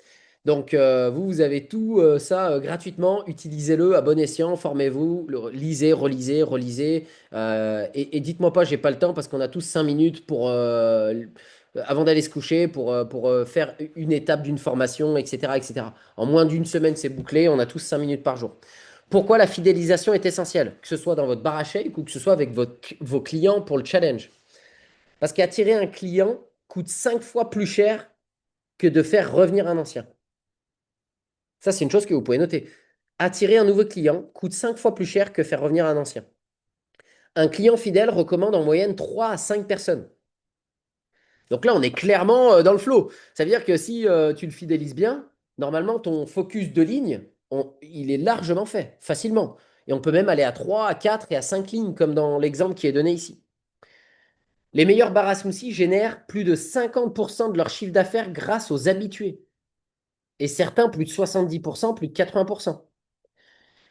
Donc, vous avez tout ça gratuitement. Utilisez-le à bon escient. Formez-vous, lisez, relisez, relisez. Et dites-moi pas, j'ai pas le temps parce qu'on a tous 5 minutes avant d'aller se coucher pour faire une étape d'une formation, etc., etc. En moins d'une semaine, c'est bouclé. On a tous 5 minutes par jour. Pourquoi la fidélisation est essentielle, que ce soit dans votre bar à shake ou que ce soit avec vos clients pour le challenge? Parce qu'attirer un client coûte 5 fois plus cher que de faire revenir un ancien. Ça, c'est une chose que vous pouvez noter. Attirer un nouveau client coûte 5 fois plus cher que faire revenir un ancien. Un client fidèle recommande en moyenne 3 à 5 personnes. Donc là, on est clairement dans le flow. Ça veut dire que si tu le fidélises bien, normalement, ton focus de ligne, il est largement fait, facilement. Et on peut même aller à 3, à 4 et à 5 lignes, comme dans l'exemple qui est donné ici. Les meilleurs bar à smoothies génèrent plus de 50% de leur chiffre d'affaires grâce aux habitués. Et certains, plus de 70%, plus de 80%.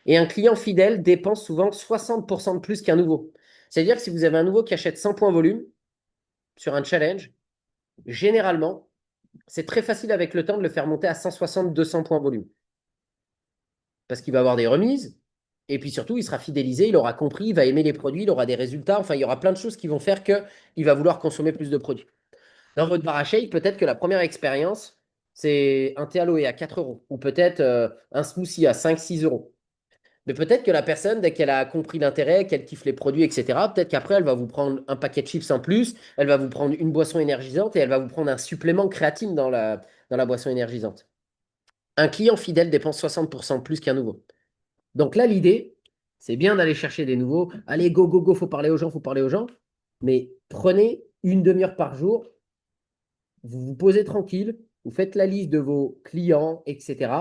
Et un client fidèle dépense souvent 60% de plus qu'un nouveau. C'est-à-dire que si vous avez un nouveau qui achète 100 points volume sur un challenge, généralement, c'est très facile avec le temps de le faire monter à 160, 200 points volume. Parce qu'il va avoir des remises. Et puis surtout, il sera fidélisé, il aura compris, il va aimer les produits, il aura des résultats. Enfin, il y aura plein de choses qui vont faire qu'il va vouloir consommer plus de produits. Dans votre bar à shake, peut-être que la première expérience, c'est un thé aloe à 4 euros. Ou peut-être un smoothie à 5, 6 euros. Mais peut-être que la personne, dès qu'elle a compris l'intérêt, qu'elle kiffe les produits, etc., peut-être qu'après, elle va vous prendre un paquet de chips en plus, elle va vous prendre une boisson énergisante et elle va vous prendre un supplément créatine dans la boisson énergisante. Un client fidèle dépense 60% de plus qu'un nouveau. Donc là, l'idée, c'est bien d'aller chercher des nouveaux. Allez, go, go, go, faut parler aux gens, faut parler aux gens. Mais prenez une demi-heure par jour, vous vous posez tranquille, vous faites la liste de vos clients, etc.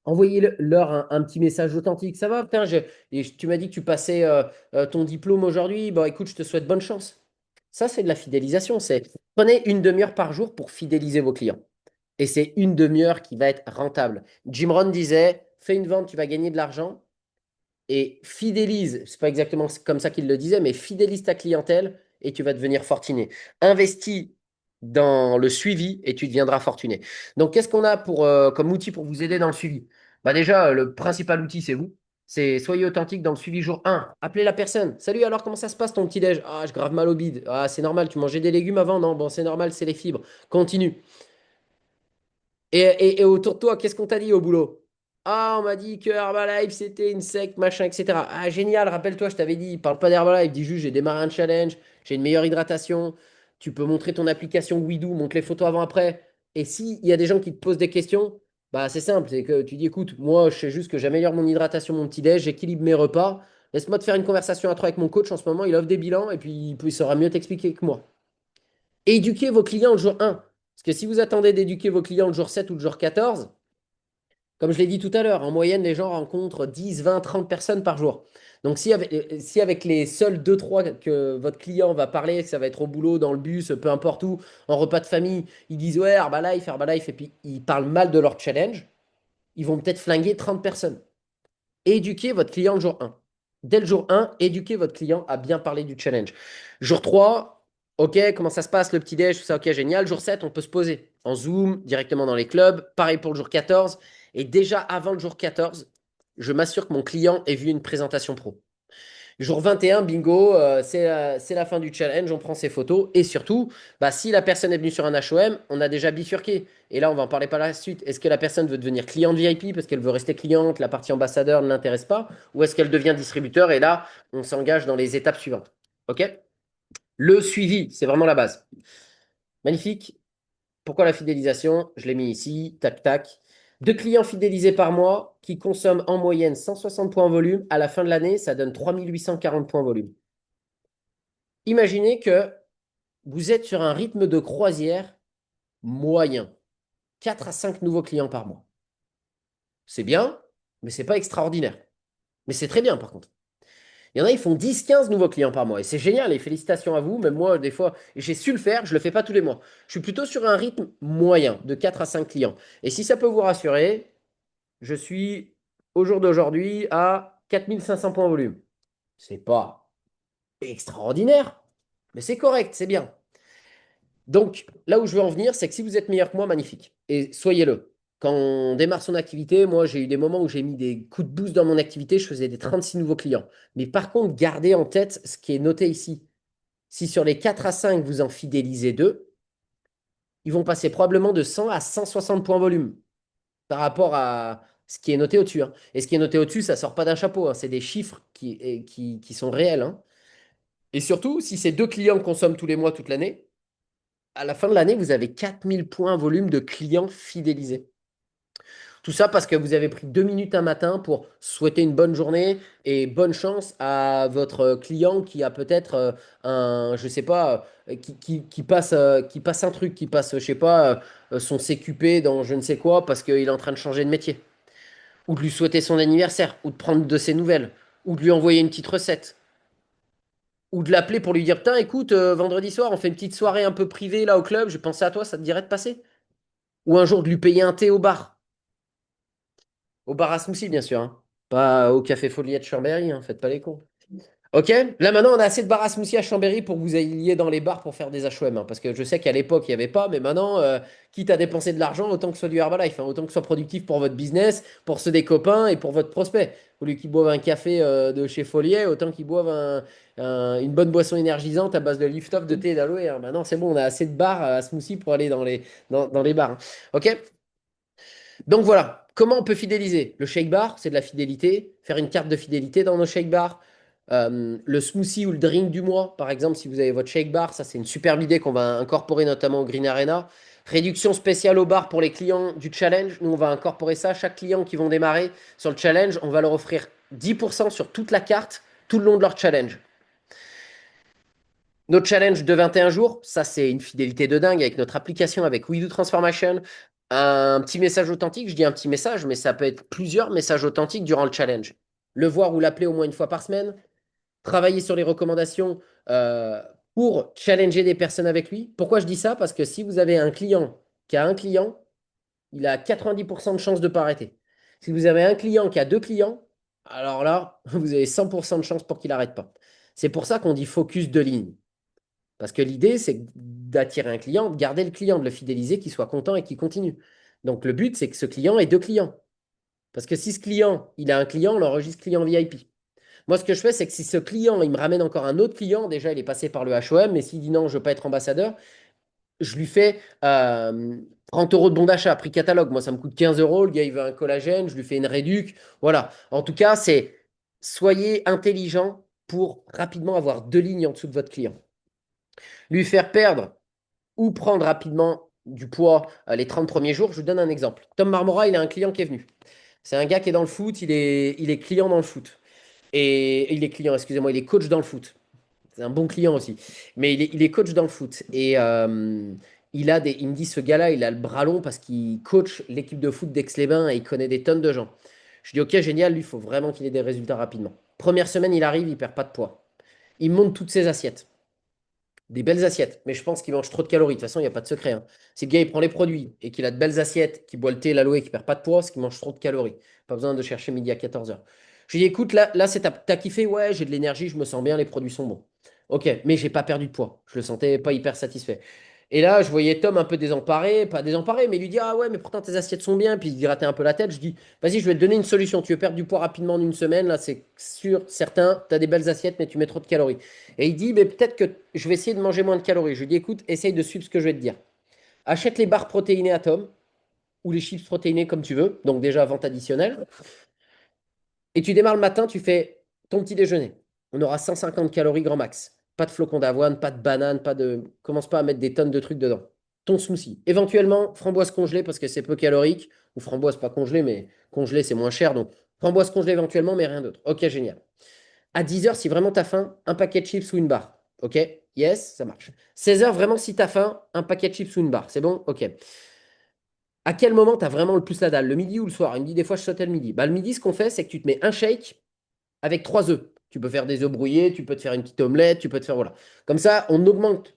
Envoyez-leur un petit message authentique. Ça va, putain, tu m'as dit que tu passais ton diplôme aujourd'hui. Bon, écoute, je te souhaite bonne chance. Ça, c'est de la fidélisation. Prenez une demi-heure par jour pour fidéliser vos clients. Et c'est une demi-heure qui va être rentable. Jim Rohn disait, fais une vente, tu vas gagner de l'argent et fidélise, c'est pas exactement comme ça qu'il le disait, mais fidélise ta clientèle et tu vas devenir fortuné. Investis dans le suivi et tu deviendras fortuné. Donc, qu'est-ce qu'on a comme outil pour vous aider dans le suivi? Bah déjà, le principal outil, c'est vous. C'est soyez authentique dans le suivi jour 1. Appelez la personne. Salut, alors comment ça se passe ton petit-déj? Ah, je grave mal au bide. Ah, c'est normal, tu mangeais des légumes avant? Non, bon, c'est normal, c'est les fibres. Continue. Et autour de toi, qu'est-ce qu'on t'a dit au boulot? Ah, on m'a dit que Herbalife, c'était une secte, machin, etc. Ah, génial, rappelle-toi, je t'avais dit, parle pas d'Herbalife, dis juste, j'ai démarré un challenge, j'ai une meilleure hydratation, tu peux montrer ton application Weedoo, montre les photos avant-après. Et s'il y a des gens qui te posent des questions, bah c'est simple, c'est que tu dis, écoute, moi, je sais juste que j'améliore mon hydratation, mon petit-déj, j'équilibre mes repas. Laisse-moi te faire une conversation à trois avec mon coach en ce moment, il offre des bilans et puis il saura mieux t'expliquer que moi. Éduquez vos clients le jour 1. Parce que si vous attendez d'éduquer vos clients le jour 7 ou le jour 14, comme je l'ai dit tout à l'heure, en moyenne, les gens rencontrent 10, 20, 30 personnes par jour. Donc si avec les seuls deux, trois que votre client va parler, que ça va être au boulot, dans le bus, peu importe où, en repas de famille, ils disent ouais, Herbalife, Herbalife, et puis ils parlent mal de leur challenge, ils vont peut-être flinguer 30 personnes. Éduquez votre client le jour 1. Dès le jour 1, éduquez votre client à bien parler du challenge. Jour 3, ok, comment ça se passe, le petit-déj, tout ça, ok, génial. Jour 7, on peut se poser en Zoom, directement dans les clubs. Pareil pour le jour 14. Et déjà avant le jour 14, je m'assure que mon client ait vu une présentation pro. Jour 21, bingo, c'est la fin du challenge, on prend ses photos. Et surtout, bah, si la personne est venue sur un HOM, on a déjà bifurqué. Et là, on va en parler par la suite. Est-ce que la personne veut devenir cliente VIP parce qu'elle veut rester cliente, la partie ambassadeur ne l'intéresse pas, ou est-ce qu'elle devient distributeur? Et là, on s'engage dans les étapes suivantes. OK? Le suivi, c'est vraiment la base. Magnifique. Pourquoi la fidélisation? Je l'ai mis ici, tac, tac. 2 clients fidélisés par mois qui consomment en moyenne 160 points en volume. À la fin de l'année, ça donne 3 840 points en volume. Imaginez que vous êtes sur un rythme de croisière moyen. 4 à 5 nouveaux clients par mois. C'est bien, mais c'est pas extraordinaire. Mais c'est très bien par contre. Il y en a, ils font 10, 15 nouveaux clients par mois. Et c'est génial, et félicitations à vous. Même moi, des fois, j'ai su le faire, je ne le fais pas tous les mois. Je suis plutôt sur un rythme moyen de 4 à 5 clients. Et si ça peut vous rassurer, je suis au jour d'aujourd'hui à 4 500 points en volume. C'est pas extraordinaire, mais c'est correct, c'est bien. Donc, là où je veux en venir, c'est que si vous êtes meilleur que moi, magnifique. Et soyez-le. Quand on démarre son activité, moi, j'ai eu des moments où j'ai mis des coups de boost dans mon activité, je faisais des 36 nouveaux clients. Mais par contre, gardez en tête ce qui est noté ici. Si sur les 4 à 5, vous en fidélisez 2, ils vont passer probablement de 100 à 160 points volume par rapport à ce qui est noté au-dessus, hein. Et ce qui est noté au-dessus, ça ne sort pas d'un chapeau, hein. C'est des chiffres qui sont réels, hein. Et surtout, si ces 2 clients consomment tous les mois, toute l'année, à la fin de l'année, vous avez 4000 points volume de clients fidélisés. Tout ça parce que vous avez pris 2 minutes un matin pour souhaiter une bonne journée et bonne chance à votre client qui a peut-être je sais pas, qui passe un truc, qui passe, je sais pas, son CQP dans je ne sais quoi parce qu'il est en train de changer de métier. Ou de lui souhaiter son anniversaire, ou de prendre de ses nouvelles, ou de lui envoyer une petite recette, ou de l'appeler pour lui dire, putain, écoute, vendredi soir, on fait une petite soirée un peu privée là au club, j'ai pensé à toi, ça te dirait de passer? Ou un jour de lui payer un thé au bar à smoothie, bien sûr, hein. Pas au café Foliette Chambéry, hein, faites pas les cons. Ok, là maintenant on a assez de bars à smoothie à Chambéry pour que vous ayez dans les bars pour faire des HOM, hein, parce que je sais qu'à l'époque il n'y avait pas, mais maintenant, quitte à dépenser de l'argent, autant que ce soit du Herbalife, hein, autant que ce soit productif pour votre business, pour ceux des copains et pour votre prospect. Au lieu qu'ils boivent un café de chez Foliet, autant qu'ils boivent une bonne boisson énergisante à base de lift-off, de thé et d'aloe, hein. Maintenant c'est bon, on a assez de bars à smoothie pour aller dans les bars, hein. Ok? Donc voilà, comment on peut fidéliser? Le shake bar, c'est de la fidélité. Faire une carte de fidélité dans nos shake bars. Le smoothie ou le drink du mois, par exemple, si vous avez votre shake bar, ça c'est une superbe idée qu'on va incorporer notamment au Green Arena. Réduction spéciale au bar pour les clients du challenge. Nous, on va incorporer ça. Chaque client qui vont démarrer sur le challenge, on va leur offrir 10% sur toute la carte tout le long de leur challenge. Notre challenge de 21 jours, ça c'est une fidélité de dingue avec notre application, avec We Do Transformation. Un petit message authentique, je dis un petit message, mais ça peut être plusieurs messages authentiques durant le challenge. Le voir ou l'appeler au moins une fois par semaine, travailler sur les recommandations pour challenger des personnes avec lui. Pourquoi je dis ça? Parce que si vous avez un client qui a un client, il a 90% de chances de ne pas arrêter. Si vous avez un client qui a deux clients, alors là, vous avez 100% de chances pour qu'il n'arrête pas. C'est pour ça qu'on dit focus de ligne. Parce que l'idée, c'est d'attirer un client, de garder le client, de le fidéliser, qu'il soit content et qu'il continue. Donc le but, c'est que ce client ait deux clients. Parce que si ce client, il a un client, on l'enregistre client VIP. Moi, ce que je fais, c'est que si ce client, il me ramène encore un autre client, déjà, il est passé par le HOM, mais s'il dit non, je ne veux pas être ambassadeur, je lui fais 30 euros de bon d'achat, prix catalogue. Moi, ça me coûte 15 euros. Le gars, il veut un collagène, je lui fais une réduc. Voilà. En tout cas, c'est soyez intelligent pour rapidement avoir deux lignes en dessous de votre client. Lui faire perdre ou prendre rapidement du poids les 30 premiers jours. Je vous donne un exemple. Tom Marmora, il a un client qui est venu. C'est un gars qui est dans le foot, il est client dans le foot. Et il est client, excusez-moi, il est coach dans le foot. C'est un bon client aussi. Mais il est coach dans le foot. Et il me dit, ce gars-là, il a le bras long parce qu'il coach l'équipe de foot d'Aix-les-Bains et il connaît des tonnes de gens. Je dis, ok, génial, lui, il faut vraiment qu'il ait des résultats rapidement. Première semaine, il arrive, il perd pas de poids. Il monte toutes ses assiettes. Des belles assiettes, mais je pense qu'il mange trop de calories. De toute façon, il n'y a pas de secret, hein. Si le gars il prend les produits et qu'il a de belles assiettes, qu'il boit le thé, l'aloe, qu'il perd pas de poids, c'est qu'il mange trop de calories. Pas besoin de chercher midi à 14h. Je lui dis, écoute, là t'as kiffé, ouais, j'ai de l'énergie, je me sens bien, les produits sont bons. Ok, mais j'ai pas perdu de poids. Je le sentais pas hyper satisfait. Et là, je voyais Tom un peu désemparé, pas désemparé, mais il lui dit, ah ouais, mais pourtant tes assiettes sont bien, puis il grattait un peu la tête. Je dis, vas-y, je vais te donner une solution. Tu veux perdre du poids rapidement en une semaine, là, c'est sûr, certain, tu as des belles assiettes, mais tu mets trop de calories. Et il dit, mais peut-être que je vais essayer de manger moins de calories. Je lui dis, écoute, essaye de suivre ce que je vais te dire. Achète les barres protéinées à Tom, ou les chips protéinées comme tu veux, donc déjà vente additionnelle. Et tu démarres le matin, tu fais ton petit déjeuner. On aura 150 calories grand max. Pas de flocons d'avoine, pas de banane, pas de. Commence pas à mettre des tonnes de trucs dedans. Ton smoothie. Éventuellement, framboise congelée parce que c'est peu calorique. Ou framboise pas congelée, mais congelée c'est moins cher. Donc framboise congelée éventuellement, mais rien d'autre. Ok, génial. À 10 heures, si vraiment t'as faim, un paquet de chips ou une barre. Ok? Yes, ça marche. 16 heures, vraiment, si t'as faim, un paquet de chips ou une barre. C'est bon? Ok. À quel moment t'as vraiment le plus la dalle? Le midi ou le soir? Il me dit des fois je sautais le midi. Bah, le midi, ce qu'on fait, c'est que tu te mets un shake avec 3 œufs. Tu peux faire des œufs brouillés, tu peux te faire une petite omelette, tu peux te faire. Voilà. Comme ça, on augmente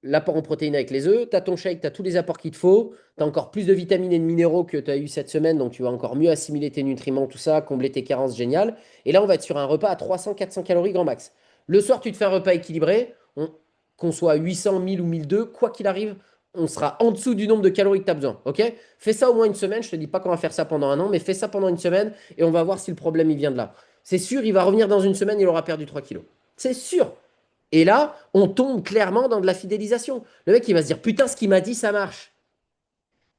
l'apport en protéines avec les œufs. Tu as ton shake, tu as tous les apports qu'il te faut. Tu as encore plus de vitamines et de minéraux que tu as eu cette semaine, donc tu vas encore mieux assimiler tes nutriments, tout ça, combler tes carences, génial. Et là, on va être sur un repas à 300-400 calories grand max. Le soir, tu te fais un repas équilibré, qu'on soit à 800, 1000 ou 1002, quoi qu'il arrive, on sera en dessous du nombre de calories que tu as besoin. Ok? Fais ça au moins une semaine. Je te dis pas qu'on va faire ça pendant un an, mais fais ça pendant une semaine et on va voir si le problème il vient de là. C'est sûr, il va revenir dans une semaine, il aura perdu 3 kilos. C'est sûr. Et là, on tombe clairement dans de la fidélisation. Le mec, il va se dire, putain, ce qu'il m'a dit, ça marche.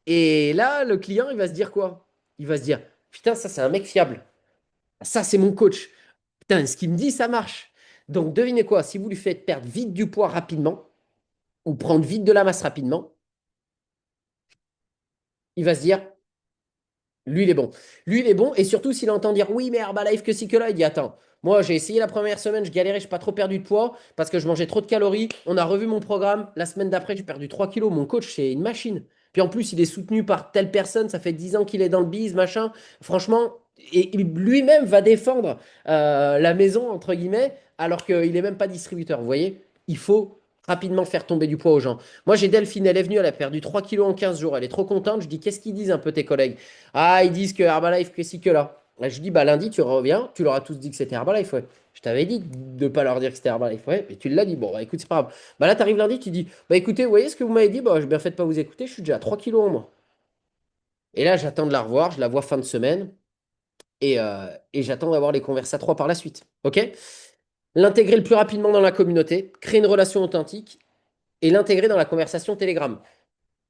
Et là, le client, il va se dire quoi? Il va se dire, putain, ça, c'est un mec fiable. Ça, c'est mon coach. Putain, ce qu'il me dit, ça marche. Donc, devinez quoi? Si vous lui faites perdre vite du poids rapidement, ou prendre vite de la masse rapidement, il va se dire, Lui, il est bon. Lui, il est bon. Et surtout, s'il entend dire oui, mais Herbalife, que si, que là, il dit attends. Moi, j'ai essayé la première semaine, je galérais, je n'ai pas trop perdu de poids parce que je mangeais trop de calories. On a revu mon programme. La semaine d'après, j'ai perdu 3 kilos. Mon coach, c'est une machine. Puis en plus, il est soutenu par telle personne. Ça fait 10 ans qu'il est dans le biz, machin. Franchement, et lui-même va défendre la maison, entre guillemets, alors qu'il n'est même pas distributeur. Vous voyez, il faut rapidement faire tomber du poids aux gens. Moi, j'ai Delphine, elle est venue, elle a perdu 3 kilos en 15 jours. Elle est trop contente. Je dis, qu'est-ce qu'ils disent un peu tes collègues? Ah, ils disent que Herbalife, que si, que là. Là, je dis, bah lundi, tu reviens, tu leur as tous dit que c'était Herbalife, ouais. Je t'avais dit de ne pas leur dire que c'était Herbalife, ouais, mais tu l'as dit. Bon, bah écoute, c'est pas grave. Bah là, tu arrives lundi, tu dis, bah écoutez, vous voyez ce que vous m'avez dit? Bah, j'ai bien fait de pas vous écouter, je suis déjà à 3 kilos en moins. Et là, j'attends de la revoir, je la vois fin de semaine, et j'attends d'avoir les converses à 3 par la suite. OK? L'intégrer le plus rapidement dans la communauté, créer une relation authentique, et l'intégrer dans la conversation Telegram.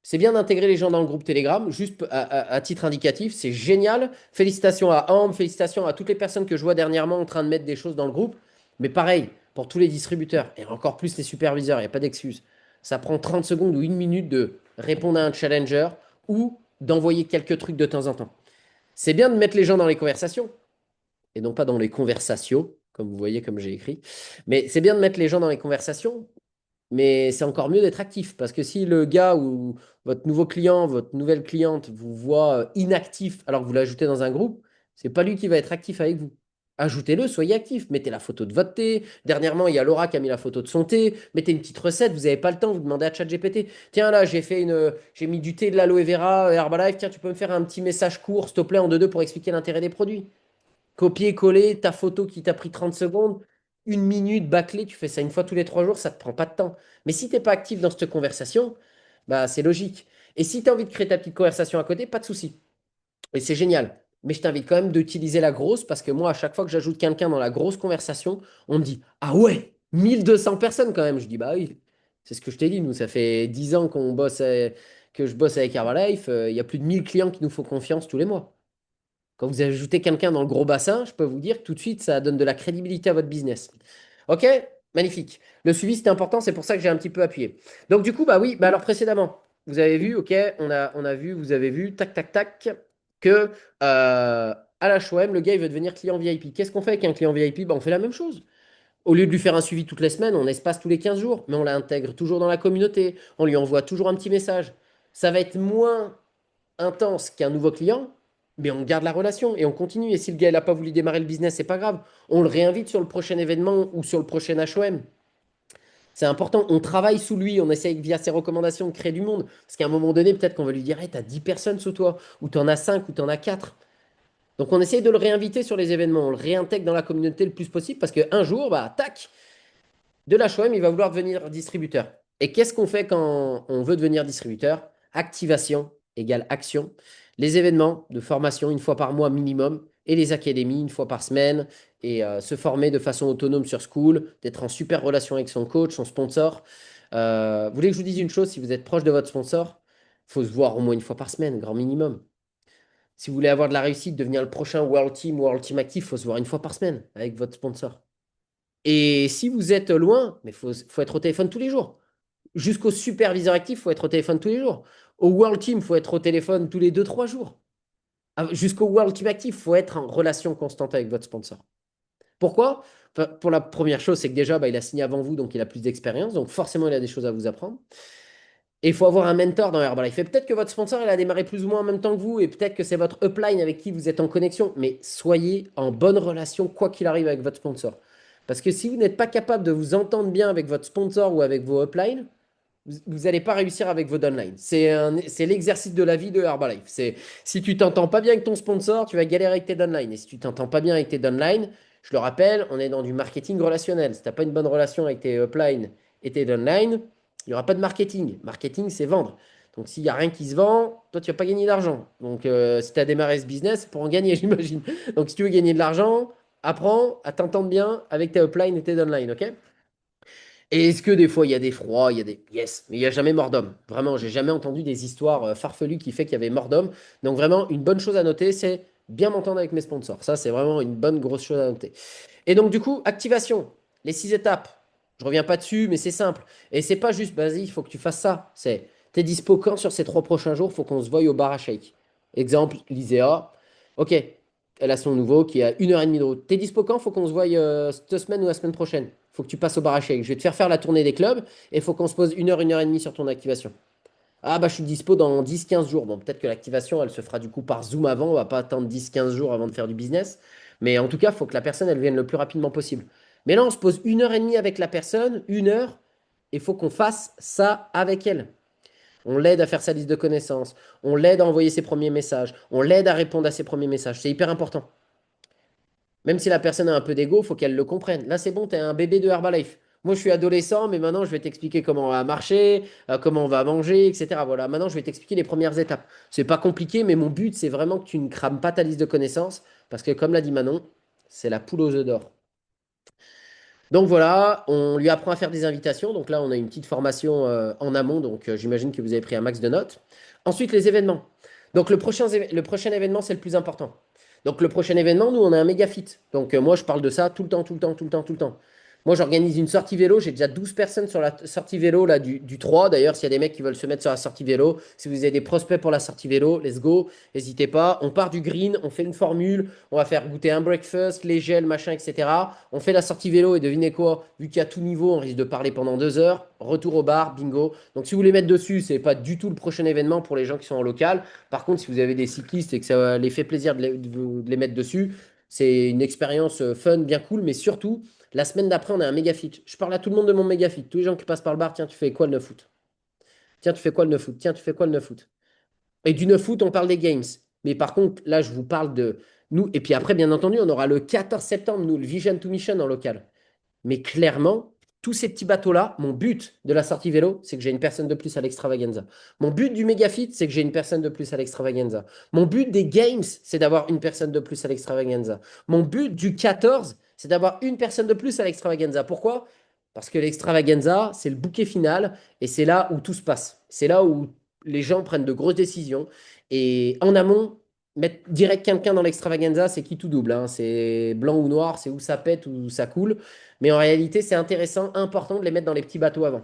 C'est bien d'intégrer les gens dans le groupe Telegram, juste à titre indicatif, c'est génial. Félicitations à Ambre, félicitations à toutes les personnes que je vois dernièrement en train de mettre des choses dans le groupe. Mais pareil, pour tous les distributeurs, et encore plus les superviseurs, il n'y a pas d'excuse. Ça prend 30 secondes ou une minute de répondre à un challenger ou d'envoyer quelques trucs de temps en temps. C'est bien de mettre les gens dans les conversations, et non pas dans les conversations, comme vous voyez, comme j'ai écrit. Mais c'est bien de mettre les gens dans les conversations, mais c'est encore mieux d'être actif parce que si le gars ou votre nouveau client, votre nouvelle cliente vous voit inactif alors que vous l'ajoutez dans un groupe, c'est pas lui qui va être actif avec vous. Ajoutez-le, soyez actif. Mettez la photo de votre thé. Dernièrement, il y a Laura qui a mis la photo de son thé. Mettez une petite recette. Vous n'avez pas le temps, vous demandez à ChatGPT. Tiens, là, j'ai mis du thé, de l'aloe vera, Herbalife. Tiens, tu peux me faire un petit message court, s'il te plaît, en deux pour expliquer l'intérêt des produits. Copier-coller ta photo qui t'a pris 30 secondes, une minute, bâclé, tu fais ça une fois tous les 3 jours, ça te prend pas de temps. Mais si tu n'es pas actif dans cette conversation, bah c'est logique. Et si tu as envie de créer ta petite conversation à côté, pas de souci. Et c'est génial. Mais je t'invite quand même d'utiliser la grosse parce que moi, à chaque fois que j'ajoute quelqu'un dans la grosse conversation, on me dit, ah ouais, 1200 personnes quand même. Je dis, bah oui, c'est ce que je t'ai dit. Nous, ça fait 10 ans que je bosse avec Herbalife. Il y a plus de 1000 clients qui nous font confiance tous les mois. Quand vous ajoutez quelqu'un dans le gros bassin, je peux vous dire que tout de suite, ça donne de la crédibilité à votre business. OK? Magnifique. Le suivi, c'est important, c'est pour ça que j'ai un petit peu appuyé. Donc, du coup, bah oui, bah alors précédemment, vous avez vu, OK, on a vu, vous avez vu, tac, tac, tac, que à l'HOM, le gars, il veut devenir client VIP. Qu'est-ce qu'on fait avec un client VIP? Bah, on fait la même chose. Au lieu de lui faire un suivi toutes les semaines, on espace tous les 15 jours, mais on l'intègre toujours dans la communauté. On lui envoie toujours un petit message. Ça va être moins intense qu'un nouveau client, mais on garde la relation et on continue. Et si le gars n'a pas voulu démarrer le business, c'est pas grave. On le réinvite sur le prochain événement ou sur le prochain HOM. C'est important. On travaille sous lui. On essaye via ses recommandations de créer du monde. Parce qu'à un moment donné, peut-être qu'on va lui dire hey, t'as 10 personnes sous toi, ou t'en as 5, ou t'en as 4. Donc on essaye de le réinviter sur les événements. On le réintègre dans la communauté le plus possible parce qu'un jour, bah, tac, de l'HOM, il va vouloir devenir distributeur. Et qu'est-ce qu'on fait quand on veut devenir distributeur? Activation égale action. Les événements de formation une fois par mois minimum et les académies une fois par semaine et se former de façon autonome sur School, d'être en super relation avec son coach, son sponsor. Vous voulez que je vous dise une chose, si vous êtes proche de votre sponsor, il faut se voir au moins une fois par semaine, grand minimum. Si vous voulez avoir de la réussite, devenir le prochain World Team ou World Team Active, il faut se voir une fois par semaine avec votre sponsor. Et si vous êtes loin, mais faut être au téléphone tous les jours. Jusqu'au superviseur actif, il faut être au téléphone tous les jours. Au World Team, il faut être au téléphone tous les 2, 3 jours. Jusqu'au World Team actif, il faut être en relation constante avec votre sponsor. Pourquoi? Enfin, pour la première chose, c'est que déjà, bah, il a signé avant vous, donc il a plus d'expérience. Donc forcément, il a des choses à vous apprendre. Et il faut avoir un mentor dans Herbalife. Et peut-être que votre sponsor, il a démarré plus ou moins en même temps que vous, et peut-être que c'est votre upline avec qui vous êtes en connexion, mais soyez en bonne relation, quoi qu'il arrive avec votre sponsor. Parce que si vous n'êtes pas capable de vous entendre bien avec votre sponsor ou avec vos uplines, vous n'allez pas réussir avec vos downlines. C'est l'exercice de la vie de Herbalife. Si tu t'entends pas bien avec ton sponsor, tu vas galérer avec tes downlines. Et si tu t'entends pas bien avec tes downlines, je le rappelle, on est dans du marketing relationnel. Si tu n'as pas une bonne relation avec tes uplines et tes downlines, il n'y aura pas de marketing. Marketing, c'est vendre. Donc, s'il n'y a rien qui se vend, toi, tu ne vas pas gagner d'argent. Donc, si tu as démarré ce business, c'est pour en gagner, j'imagine. Donc, si tu veux gagner de l'argent, apprends à t'entendre bien avec tes uplines et tes downlines, ok? Et est-ce que des fois il y a des froids, il y a des. Yes, mais il n'y a jamais mort d'homme. Vraiment, j'ai jamais entendu des histoires farfelues qui fait qu'il y avait mort d'homme. Donc, vraiment, une bonne chose à noter, c'est bien m'entendre avec mes sponsors. Ça, c'est vraiment une bonne grosse chose à noter. Et donc, du coup, activation, les 6 étapes. Je reviens pas dessus, mais c'est simple. Et c'est pas juste, vas-y, il faut que tu fasses ça. C'est, t'es dispo quand sur ces 3 prochains jours, il faut qu'on se voie au bar à shake. Exemple, Lyséa. Ok, elle a son nouveau qui a 1 heure et demie de route. T'es dispo quand? Faut qu'on se voie cette semaine ou la semaine prochaine. Faut que tu passes au bar à shake. Je vais te faire la tournée des clubs et faut qu'on se pose 1 heure et demie sur ton activation. Ah bah je suis dispo dans 10-15 jours. Bon, peut-être que l'activation, elle se fera du coup par Zoom avant. On va pas attendre 10-15 jours avant de faire du business. Mais en tout cas, il faut que la personne, elle vienne le plus rapidement possible. Mais là, on se pose 1 heure et demie avec la personne, 1 heure, et il faut qu'on fasse ça avec elle. On l'aide à faire sa liste de connaissances. On l'aide à envoyer ses premiers messages. On l'aide à répondre à ses premiers messages. C'est hyper important. Même si la personne a un peu d'ego, il faut qu'elle le comprenne. Là, c'est bon, tu es un bébé de Herbalife. Moi, je suis adolescent, mais maintenant, je vais t'expliquer comment on va marcher, comment on va manger, etc. Voilà, maintenant, je vais t'expliquer les premières étapes. C'est pas compliqué, mais mon but, c'est vraiment que tu ne crames pas ta liste de connaissances, parce que, comme l'a dit Manon, c'est la poule aux œufs d'or. Donc voilà, on lui apprend à faire des invitations. Donc là, on a une petite formation en amont. Donc j'imagine que vous avez pris un max de notes. Ensuite, les événements. Donc le prochain événement, c'est le plus important. Donc le prochain événement, nous, on a un méga fit. Donc moi, je parle de ça tout le temps, tout le temps, tout le temps, tout le temps. Moi, j'organise une sortie vélo. J'ai déjà 12 personnes sur la sortie vélo là, du 3. D'ailleurs, s'il y a des mecs qui veulent se mettre sur la sortie vélo, si vous avez des prospects pour la sortie vélo, let's go. N'hésitez pas. On part du green, on fait une formule. On va faire goûter un breakfast, les gels, machin, etc. On fait la sortie vélo et devinez quoi? Vu qu'il y a tout niveau, on risque de parler pendant 2 heures. Retour au bar, bingo. Donc si vous voulez mettre dessus, c'est pas du tout le prochain événement pour les gens qui sont en local. Par contre, si vous avez des cyclistes et que ça les fait plaisir de les mettre dessus, c'est une expérience fun, bien cool. Mais surtout, la semaine d'après, on a un méga fit. Je parle à tout le monde de mon méga fit. Tous les gens qui passent par le bar, tiens, tu fais quoi le 9 août? Tiens, tu fais quoi le 9 août? Tiens, tu fais quoi le 9 août? Et du 9 août, on parle des games. Mais par contre, là, je vous parle de nous. Et puis après, bien entendu, on aura le 14 septembre, nous, le Vision to Mission en local. Mais clairement, tous ces petits bateaux-là, mon but de la sortie vélo, c'est que j'ai une personne de plus à l'extravaganza. Mon but du Megafit, c'est que j'ai une personne de plus à l'extravaganza. Mon but des Games, c'est d'avoir une personne de plus à l'extravaganza. Mon but du 14, c'est d'avoir une personne de plus à l'extravaganza. Pourquoi? Parce que l'extravaganza, c'est le bouquet final et c'est là où tout se passe. C'est là où les gens prennent de grosses décisions. Et en amont, mettre direct quelqu'un dans l'extravaganza, c'est qui tout double, hein. C'est blanc ou noir, c'est où ça pète ou ça coule. Mais en réalité, c'est intéressant, important de les mettre dans les petits bateaux avant.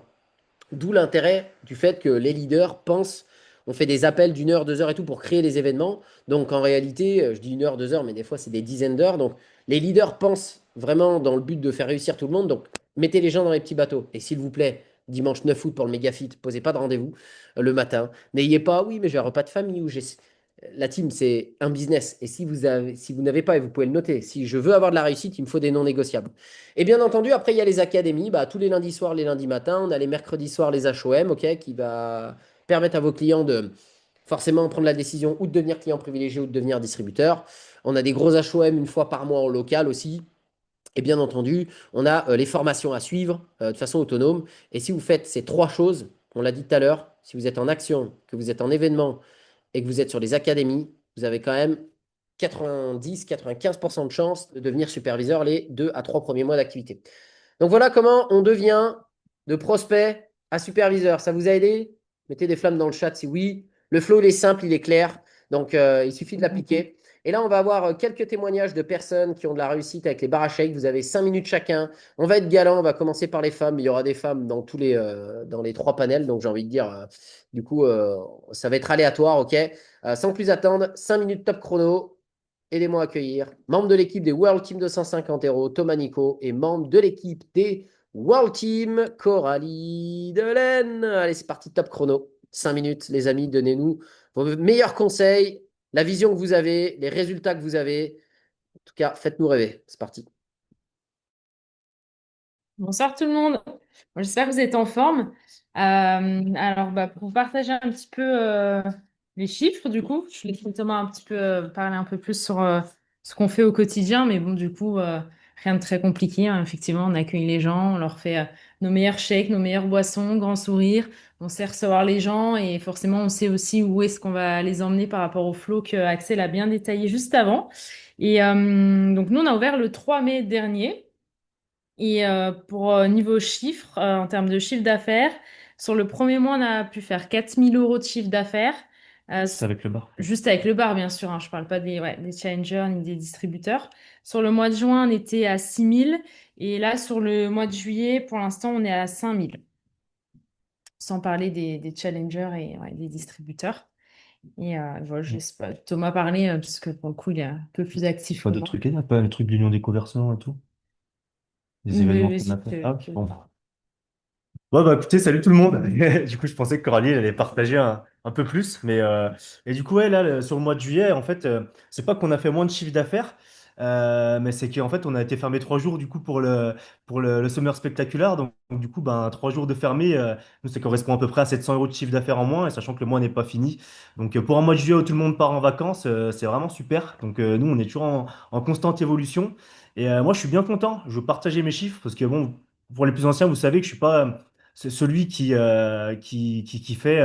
D'où l'intérêt du fait que les leaders pensent, on fait des appels d'1 heure, 2 heures et tout pour créer les événements. Donc en réalité, je dis 1 heure, 2 heures, mais des fois c'est des dizaines d'heures. Donc les leaders pensent vraiment dans le but de faire réussir tout le monde. Donc mettez les gens dans les petits bateaux. Et s'il vous plaît, dimanche 9 août pour le méga fit, posez pas de rendez-vous le matin. N'ayez pas, oui, mais j'ai un repas de famille ou j'ai. La team, c'est un business. Et si vous n'avez pas, et vous pouvez le noter, si je veux avoir de la réussite, il me faut des non négociables. Et bien entendu, après, il y a les académies. Bah, tous les lundis soirs, les lundis matins. On a les mercredis soirs, les HOM, ok, qui va permettre à vos clients de forcément prendre la décision ou de devenir client privilégié ou de devenir distributeur. On a des gros HOM une fois par mois en local aussi. Et bien entendu, on a les formations à suivre de façon autonome. Et si vous faites ces trois choses, on l'a dit tout à l'heure, si vous êtes en action, que vous êtes en événement et que vous êtes sur les académies, vous avez quand même 90-95% de chances de devenir superviseur les 2 à 3 premiers mois d'activité. Donc voilà comment on devient de prospect à superviseur. Ça vous a aidé? Mettez des flammes dans le chat si oui. Le flow, il est simple, il est clair. Donc il suffit de l'appliquer. Et là, on va avoir quelques témoignages de personnes qui ont de la réussite avec les bar à shake. Vous avez 5 minutes chacun. On va être galant. On va commencer par les femmes. Il y aura des femmes dans les 3 panels. Donc j'ai envie de dire, du coup, ça va être aléatoire. OK? Sans plus attendre, 5 minutes top chrono. Aidez-moi à accueillir membre de l'équipe des World Team 250 Hero, Thomas Nico, et membre de l'équipe des World Team, Coralie Delaine. Allez, c'est parti, top chrono. 5 minutes, les amis, donnez-nous vos meilleurs conseils, la vision que vous avez, les résultats que vous avez. En tout cas, faites-nous rêver. C'est parti. Bonsoir tout le monde. Bon, j'espère que vous êtes en forme. Alors, pour vous partager un petit peu les chiffres, du coup, je laisse Thomas un petit peu parler un peu plus sur ce qu'on fait au quotidien. Mais bon, du coup, rien de très compliqué, hein. Effectivement, on accueille les gens, on leur fait nos meilleurs shakes, nos meilleures boissons, grand sourire. On sait recevoir les gens et forcément, on sait aussi où est-ce qu'on va les emmener par rapport au flow que Axel a bien détaillé juste avant. Et donc, nous, on a ouvert le 3 mai dernier. Et pour niveau chiffre, en termes de chiffre d'affaires, sur le premier mois, on a pu faire 4 000 € de chiffre d'affaires. C'est avec le bar. Juste avec le bar, bien sûr, hein, je parle pas des challengers ni des distributeurs. Sur le mois de juin, on était à 6 000. Et là, sur le mois de juillet, pour l'instant, on est à 5 000. Sans parler des challengers et ouais, des distributeurs. Et voilà, je laisse pas Thomas parler, parce que pour le coup, il est un peu plus actif Pas que de moi. trucs à dire, pas le truc de l'Union des commerçants et tout. Les Mais événements qu'on vas-y, a fait. Ah, ok, bon. Ouais, bah écoutez, salut tout le monde. Du coup, je pensais que Coralie elle allait partager un peu plus. Et du coup, ouais, là, sur le mois de juillet, en fait, c'est pas qu'on a fait moins de chiffre d'affaires, mais c'est qu'en fait, on a été fermé 3 jours du coup pour le Summer Spectacular. Donc, du coup, ben, 3 jours de fermé, nous, ça correspond à peu près à 700 euros de chiffre d'affaires en moins, et sachant que le mois n'est pas fini. Donc, pour un mois de juillet où tout le monde part en vacances, c'est vraiment super. Donc, nous, on est toujours en constante évolution. Et moi, je suis bien content. Je veux partager mes chiffres parce que, bon, pour les plus anciens, vous savez que je suis pas c'est celui qui fait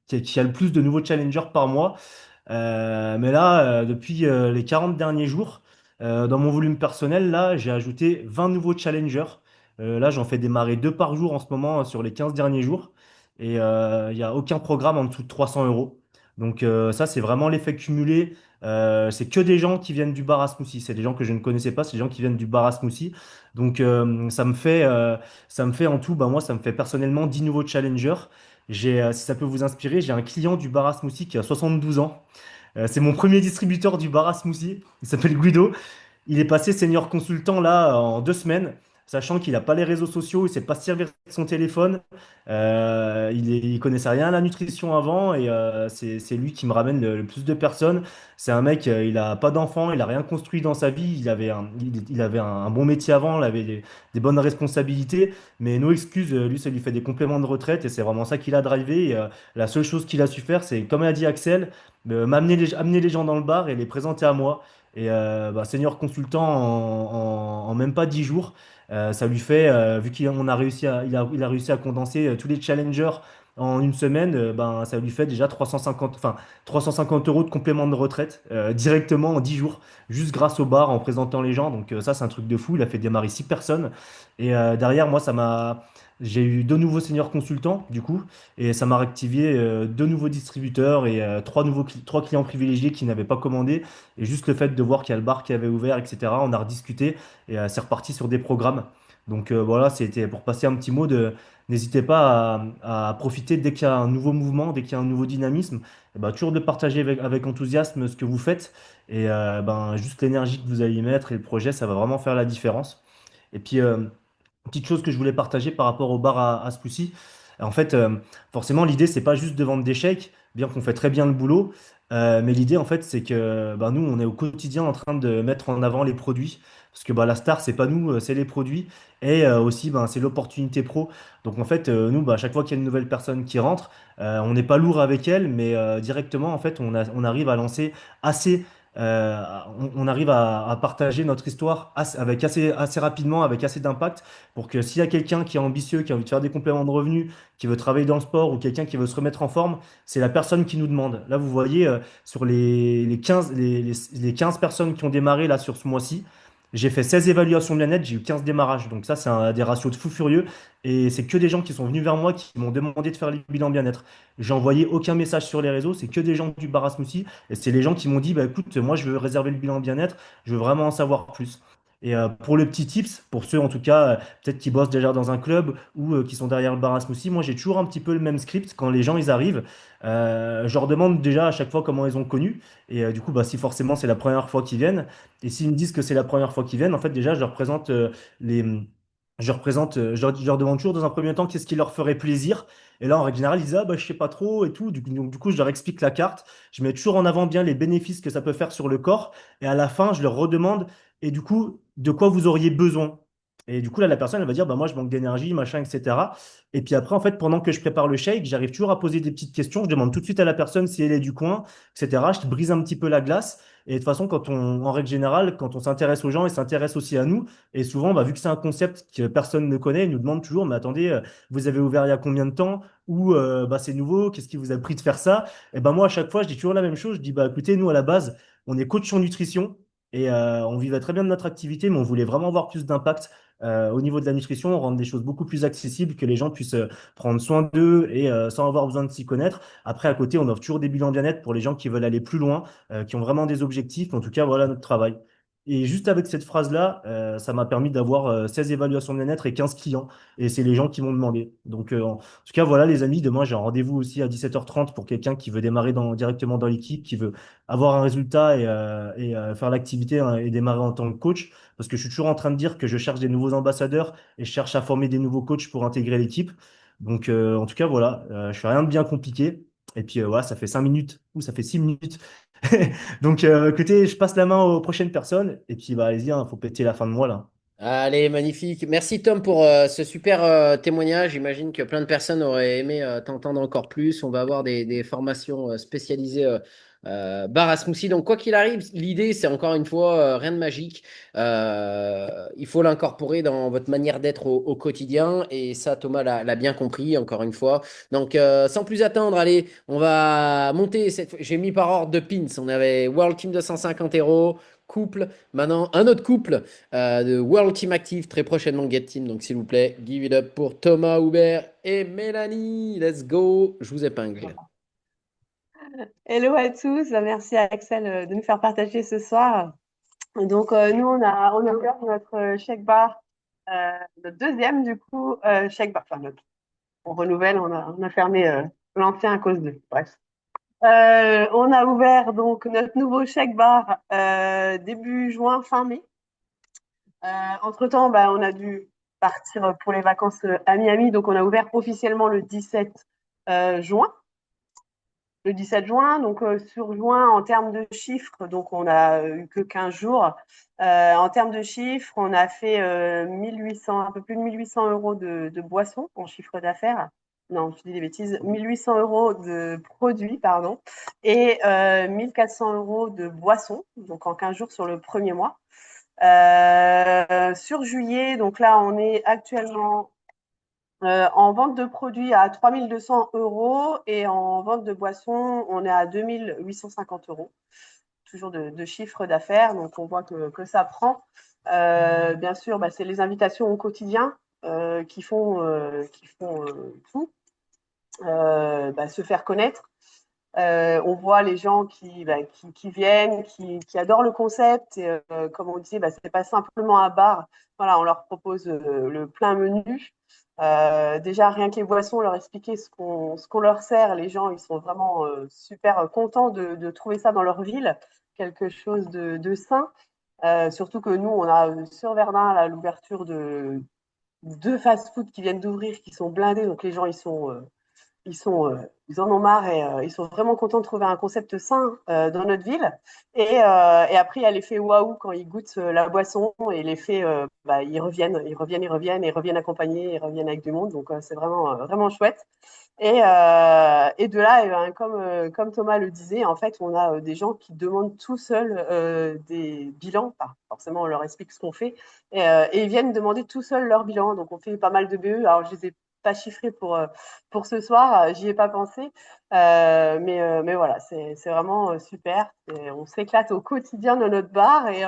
qui a le plus de nouveaux challengers par mois. Mais là, depuis les 40 derniers jours, dans mon volume personnel, là, j'ai ajouté 20 nouveaux challengers. Là, j'en fais démarrer 2 par jour en ce moment sur les 15 derniers jours. Et il n'y a aucun programme en dessous de 300 euros. Donc ça, c'est vraiment l'effet cumulé. C'est que des gens qui viennent du bar à smoothie. C'est des gens que je ne connaissais pas, c'est des gens qui viennent du bar à smoothie. Donc ça me fait en tout, bah, moi, ça me fait personnellement 10 nouveaux challengers. Si ça peut vous inspirer, j'ai un client du bar à smoothie qui a 72 ans. C'est mon premier distributeur du bar à smoothie. Il s'appelle Guido. Il est passé senior consultant là en 2 semaines, sachant qu'il n'a pas les réseaux sociaux, il ne sait pas se servir de son téléphone. Il connaissait rien à la nutrition avant et c'est lui qui me ramène le plus de personnes. C'est un mec, il n'a pas d'enfant, il n'a rien construit dans sa vie. Il avait un bon métier avant, il avait des bonnes responsabilités, mais no excuse, lui, ça lui fait des compléments de retraite et c'est vraiment ça qu'il a drivé. Et, la seule chose qu'il a su faire, c'est, comme a dit Axel, amener les gens dans le bar et les présenter à moi. Et bah, senior consultant en même pas 10 jours, ça lui fait, vu qu'il a réussi il a réussi à condenser tous les challengers en une semaine, ben, ça lui fait déjà 350 euros de complément de retraite directement en 10 jours, juste grâce au bar en présentant les gens. Donc ça, c'est un truc de fou. Il a fait démarrer 6 personnes. Et derrière, moi, j'ai eu 2 nouveaux seniors consultants, du coup, et ça m'a réactivé 2 nouveaux distributeurs et trois clients privilégiés qui n'avaient pas commandé. Et juste le fait de voir qu'il y a le bar qui avait ouvert, etc., on a rediscuté et c'est reparti sur des programmes. Donc voilà, c'était pour passer un petit mot de n'hésitez pas à profiter dès qu'il y a un nouveau mouvement, dès qu'il y a un nouveau dynamisme, et ben, toujours de partager avec enthousiasme ce que vous faites et ben, juste l'énergie que vous allez y mettre et le projet, ça va vraiment faire la différence. Et puis, petite chose que je voulais partager par rapport au bar à ce coup-ci. En fait, forcément, l'idée, c'est pas juste de vendre des shakes, bien qu'on fait très bien le boulot. Mais l'idée, en fait, c'est que bah, nous, on est au quotidien en train de mettre en avant les produits. Parce que bah, la star, c'est pas nous, c'est les produits. Et aussi, bah, c'est l'opportunité pro. Donc, en fait, nous, bah, à chaque fois qu'il y a une nouvelle personne qui rentre, on n'est pas lourd avec elle, mais directement, en fait, on arrive à lancer assez euh, on arrive à partager notre histoire avec assez rapidement, avec assez d'impact, pour que s'il y a quelqu'un qui est ambitieux, qui a envie de faire des compléments de revenus, qui veut travailler dans le sport ou quelqu'un qui veut se remettre en forme, c'est la personne qui nous demande. Là, vous voyez, sur les 15 personnes qui ont démarré là sur ce mois-ci, j'ai fait 16 évaluations bien-être, j'ai eu 15 démarrages. Donc ça, c'est des ratios de fou furieux. Et c'est que des gens qui sont venus vers moi, qui m'ont demandé de faire les bilans bien-être. J'ai envoyé aucun message sur les réseaux, c'est que des gens du bar à smoothie. Et c'est les gens qui m'ont dit, bah écoute, moi je veux réserver le bilan bien-être, je veux vraiment en savoir plus. Et pour le petit tips, pour ceux en tout cas, peut-être qui bossent déjà dans un club ou qui sont derrière le bar à smoothie, moi j'ai toujours un petit peu le même script quand les gens ils arrivent. Je leur demande déjà à chaque fois comment ils ont connu. Et du coup, bah, si forcément c'est la première fois qu'ils viennent, et s'ils me disent que c'est la première fois qu'ils viennent, en fait déjà je leur présente les. Je leur demande toujours dans un premier temps qu'est-ce qui leur ferait plaisir. Et là, en règle générale, ils disent, ah, bah, je sais pas trop et tout. Du coup, je leur explique la carte. Je mets toujours en avant bien les bénéfices que ça peut faire sur le corps. Et à la fin, je leur redemande, et du coup, de quoi vous auriez besoin? Et du coup, là, la personne, elle va dire, bah, moi, je manque d'énergie, machin, etc. Et puis après, en fait, pendant que je prépare le shake, j'arrive toujours à poser des petites questions. Je demande tout de suite à la personne si elle est du coin, etc. Je brise un petit peu la glace. Et de toute façon, en règle générale, quand on s'intéresse aux gens, ils s'intéressent aussi à nous. Et souvent, bah, vu que c'est un concept que personne ne connaît, ils nous demandent toujours, mais attendez, vous avez ouvert il y a combien de temps? Ou bah, c'est nouveau, qu'est-ce qui vous a pris de faire ça? Et ben moi, à chaque fois, je dis toujours la même chose. Je dis, bah écoutez, nous, à la base, on est coach en nutrition et on vivait très bien de notre activité, mais on voulait vraiment avoir plus d'impact au niveau de la nutrition, rendre des choses beaucoup plus accessibles, que les gens puissent prendre soin d'eux et sans avoir besoin de s'y connaître. Après, à côté, on offre toujours des bilans bien-être pour les gens qui veulent aller plus loin, qui ont vraiment des objectifs. En tout cas, voilà notre travail. Et juste avec cette phrase-là, ça m'a permis d'avoir 16 évaluations de bien-être et 15 clients. Et c'est les gens qui m'ont demandé. Donc, en tout cas, voilà, les amis, demain, j'ai un rendez-vous aussi à 17h30 pour quelqu'un qui veut démarrer directement dans l'équipe, qui veut avoir un résultat et faire l'activité, hein, et démarrer en tant que coach. Parce que je suis toujours en train de dire que je cherche des nouveaux ambassadeurs et je cherche à former des nouveaux coachs pour intégrer l'équipe. Donc, en tout cas, voilà, je fais rien de bien compliqué. Et puis, voilà, ça fait 5 minutes ou ça fait 6 minutes. Donc, écoutez, je passe la main aux prochaines personnes. Et puis, bah, allez-y, il faut péter la fin de mois, là. Allez, magnifique. Merci Tom pour ce super témoignage. J'imagine que plein de personnes auraient aimé t'entendre encore plus. On va avoir des formations spécialisées bar à smoothie. Donc, quoi qu'il arrive, l'idée, c'est encore une fois rien de magique. Il faut l'incorporer dans votre manière d'être au quotidien. Et ça, Thomas l'a bien compris, encore une fois. Donc, sans plus attendre, allez, on va monter. J'ai mis par ordre de pins. On avait World Team 250 €, couple. Maintenant, un autre couple de World Team Active, très prochainement Get Team. Donc, s'il vous plaît, give it up pour Thomas, Hubert et Mélanie. Let's go. Je vous épingle. Hello à tous, merci à Axel de nous faire partager ce soir. Donc nous on a ouvert notre shake bar, notre deuxième du coup shake bar. Enfin on renouvelle, on a fermé l'ancien à cause de. Bref. On a ouvert donc notre nouveau shake bar début juin, fin mai. Entre-temps, bah, on a dû partir pour les vacances à Miami, donc on a ouvert officiellement le 17 juin. Le 17 juin. Donc, sur juin, en termes de chiffres, donc on n'a eu que 15 jours. En termes de chiffres, on a fait 1800, un peu plus de 1800 € de boissons en chiffre d'affaires. Non, je dis des bêtises. 1800 € de produits, pardon, et 1400 € de boissons, donc en 15 jours sur le premier mois. Sur juillet, donc là, on est actuellement en vente de produits à 3200 € et en vente de boissons, on est à 2850 €. Toujours de chiffre d'affaires, donc on voit que ça prend. Bien sûr, bah, c'est les invitations au quotidien qui font tout, bah, se faire connaître. On voit les gens qui viennent, qui adorent le concept. Et, comme on disait, bah, ce n'est pas simplement un bar. Voilà, on leur propose le plein menu. Déjà, rien que les boissons, leur expliquer ce qu'on leur sert, les gens, ils sont vraiment super contents de trouver ça dans leur ville, quelque chose de sain. Surtout que nous, on a sur Verdun l'ouverture de deux fast-food qui viennent d'ouvrir, qui sont blindés. Donc les gens, ils en ont marre et ils sont vraiment contents de trouver un concept sain dans notre ville. Et après, il y a l'effet waouh quand ils goûtent la boisson et l'effet, bah, ils reviennent accompagnés, ils reviennent avec du monde. Donc, c'est vraiment, vraiment chouette. Et de là, ben, comme Thomas le disait, en fait, on a des gens qui demandent tout seuls des bilans. Enfin, forcément, on leur explique ce qu'on fait. Et ils viennent demander tout seuls leur bilan. Donc, on fait pas mal de BE. Alors, je les ai pas chiffrés pour ce soir. J'y ai pas pensé. Mais voilà, c'est vraiment super. On s'éclate au quotidien dans notre bar. Et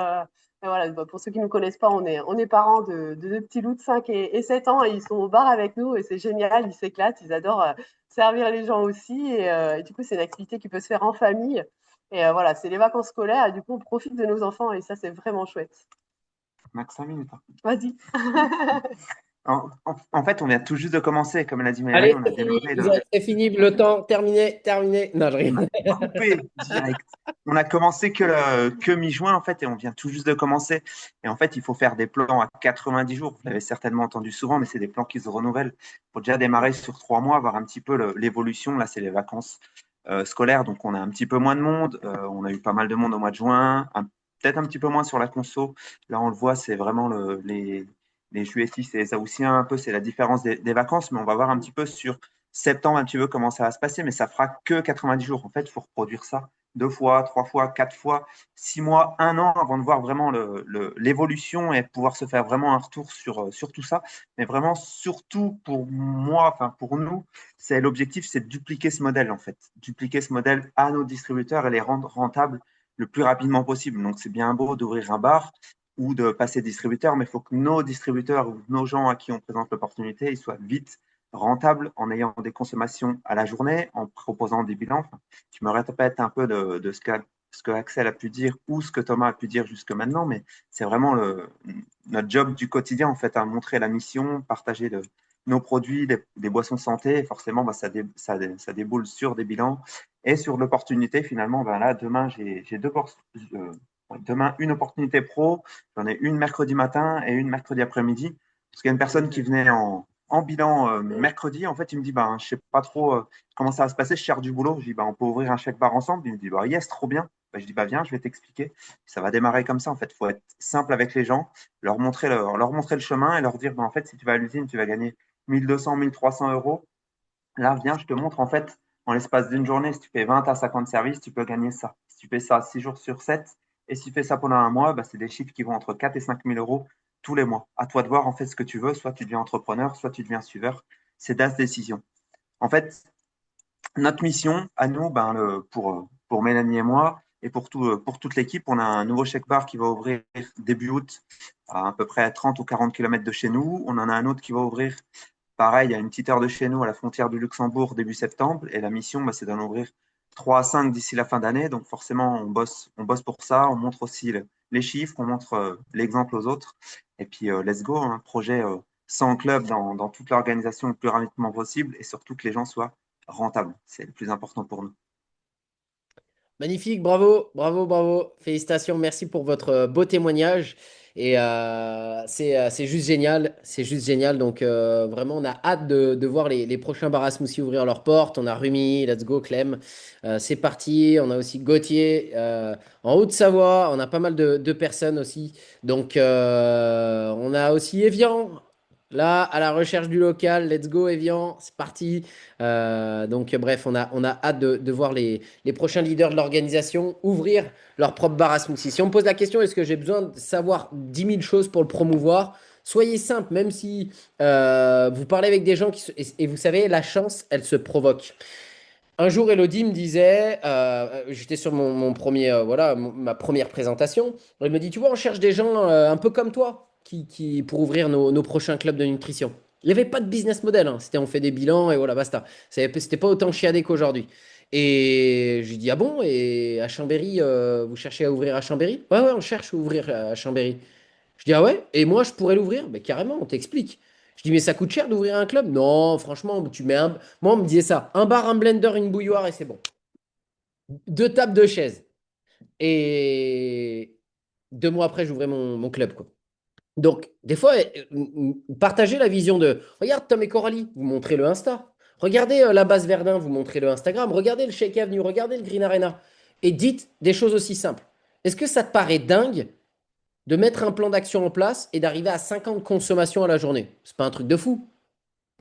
voilà, bah, pour ceux qui ne nous connaissent pas, on est parents de deux petits loups de 5 et 7 ans et ils sont au bar avec nous et c'est génial, ils s'éclatent, ils adorent servir les gens aussi. Et du coup, c'est une activité qui peut se faire en famille. Et voilà, c'est les vacances scolaires et du coup, on profite de nos enfants et ça, c'est vraiment chouette. Max 5 minutes. Vas-y. En fait, on vient tout juste de commencer, comme l'a dit Mélanie, Allez, on a c'est fini. démarré C'est fini. Le temps, terminé, terminé. Non, je rigole. coupé direct. On a commencé que mi-juin, en fait, et on vient tout juste de commencer. Et en fait, il faut faire des plans à 90 jours. Vous l'avez certainement entendu souvent, mais c'est des plans qui se renouvellent. Il faut déjà démarrer sur 3 mois, voir un petit peu l'évolution. Là, c'est les vacances scolaires, donc on a un petit peu moins de monde. On a eu pas mal de monde au mois de juin, peut-être un petit peu moins sur la conso. Là, on le voit, c'est vraiment les juillet-6 et les Aoussiens, un peu, c'est la différence des vacances, mais on va voir un petit peu sur septembre un petit peu comment ça va se passer, mais ça fera que 90 jours. En fait, il faut reproduire ça 2 fois, 3 fois, 4 fois, 6 mois, 1 an avant de voir vraiment l'évolution et pouvoir se faire vraiment un retour sur tout ça. Mais vraiment, surtout pour moi, enfin pour nous, c'est l'objectif, c'est de dupliquer ce modèle en fait, dupliquer ce modèle à nos distributeurs et les rendre rentables le plus rapidement possible. Donc, c'est bien beau d'ouvrir un bar ou de passer distributeur, mais il faut que nos distributeurs ou nos gens à qui on présente l'opportunité, ils soient vite rentables en ayant des consommations à la journée, en proposant des bilans. Enfin, je me répète un peu de ce qu'a ce que Axel a pu dire ou ce que Thomas a pu dire jusque maintenant, mais c'est vraiment notre job du quotidien, en fait, à montrer la mission, partager nos produits, des boissons santé. Et forcément, bah, ça déboule sur des bilans et sur l'opportunité. Finalement, bah, là, demain, j'ai demain une opportunité pro. J'en ai une mercredi matin et une mercredi après-midi. Parce qu'il y a une personne qui venait en bilan mercredi. En fait, il me dit, ben, je sais pas trop comment ça va se passer, je cherche du boulot. Je dis, ben, on peut ouvrir un chèque bar ensemble. Il me dit, bah, yes, trop bien. Ben, je dis, bah, viens, je vais t'expliquer. Ça va démarrer comme ça. En fait, il faut être simple avec les gens, leur montrer le chemin et leur dire, ben, en fait, si tu vas à l'usine, tu vas gagner 1200, 1300 euros. Là, viens, je te montre, en fait, en l'espace d'une journée, si tu fais 20 à 50 services, tu peux gagner ça. Si tu fais ça 6 jours sur 7, et si tu fais ça pendant un mois, bah, c'est des chiffres qui vont entre 4 et 5 000 euros tous les mois. À toi de voir, en fait, ce que tu veux. Soit tu deviens entrepreneur, soit tu deviens suiveur. C'est ta décision. En fait, notre mission, à nous, ben, pour Mélanie et moi, et pour toute l'équipe, on a un nouveau chèque bar qui va ouvrir début août, à peu près 30 ou 40 km de chez nous. On en a un autre qui va ouvrir pareil, à une petite heure de chez nous, à la frontière du Luxembourg, début septembre. Et la mission, bah, c'est d'en ouvrir 3 à 5 d'ici la fin d'année. Donc forcément, on bosse pour ça. On montre aussi les chiffres, on montre l'exemple aux autres. Et puis, let's go, un projet sans club dans toute l'organisation le plus rapidement possible et surtout que les gens soient rentables. C'est le plus important pour nous. Magnifique, bravo, bravo, bravo. Félicitations, merci pour votre beau témoignage. Et c'est juste génial, c'est juste génial. Donc vraiment, on a hâte de voir les prochains bars à smoothie ouvrir leurs portes. On a Rumi, Let's Go, Clem. C'est parti. On a aussi Gauthier en Haute-Savoie. On a pas mal de personnes aussi. Donc on a aussi Evian. Là, à la recherche du local, let's go Evian, c'est parti. Donc bref, on a hâte de voir les prochains leaders de l'organisation ouvrir leur propre bar à smoothie. Si on me pose la question, est-ce que j'ai besoin de savoir 10 000 choses pour le promouvoir? Soyez simple, même si vous parlez avec des gens et vous savez, la chance, elle se provoque. Un jour, Elodie me disait, j'étais sur mon premier, voilà, ma première présentation. Elle me dit, tu vois, on cherche des gens un peu comme toi pour ouvrir nos prochains clubs de nutrition. Il n'y avait pas de business model, hein. C'était on fait des bilans et voilà, basta. C'était pas autant chiadé qu'aujourd'hui. Et je lui dis, ah bon, et à Chambéry, vous cherchez à ouvrir à Chambéry? Ouais, ouais, on cherche à ouvrir à Chambéry. Je dis, ah ouais, et moi, je pourrais l'ouvrir? Mais carrément, on t'explique. Je dis, mais ça coûte cher d'ouvrir un club? Non, franchement, tu mets un. Moi, on me disait ça. Un bar, un blender, une bouilloire et c'est bon. Deux tables, deux chaises. Et 2 mois après, j'ouvrais mon club, quoi. Donc, des fois, partagez la vision de regarde Tom et Coralie, vous montrez le Insta. Regardez la base Verdun, vous montrez le Instagram. Regardez le Shake Avenue, regardez le Green Arena. Et dites des choses aussi simples. Est-ce que ça te paraît dingue de mettre un plan d'action en place et d'arriver à 50 consommations à la journée? C'est pas un truc de fou.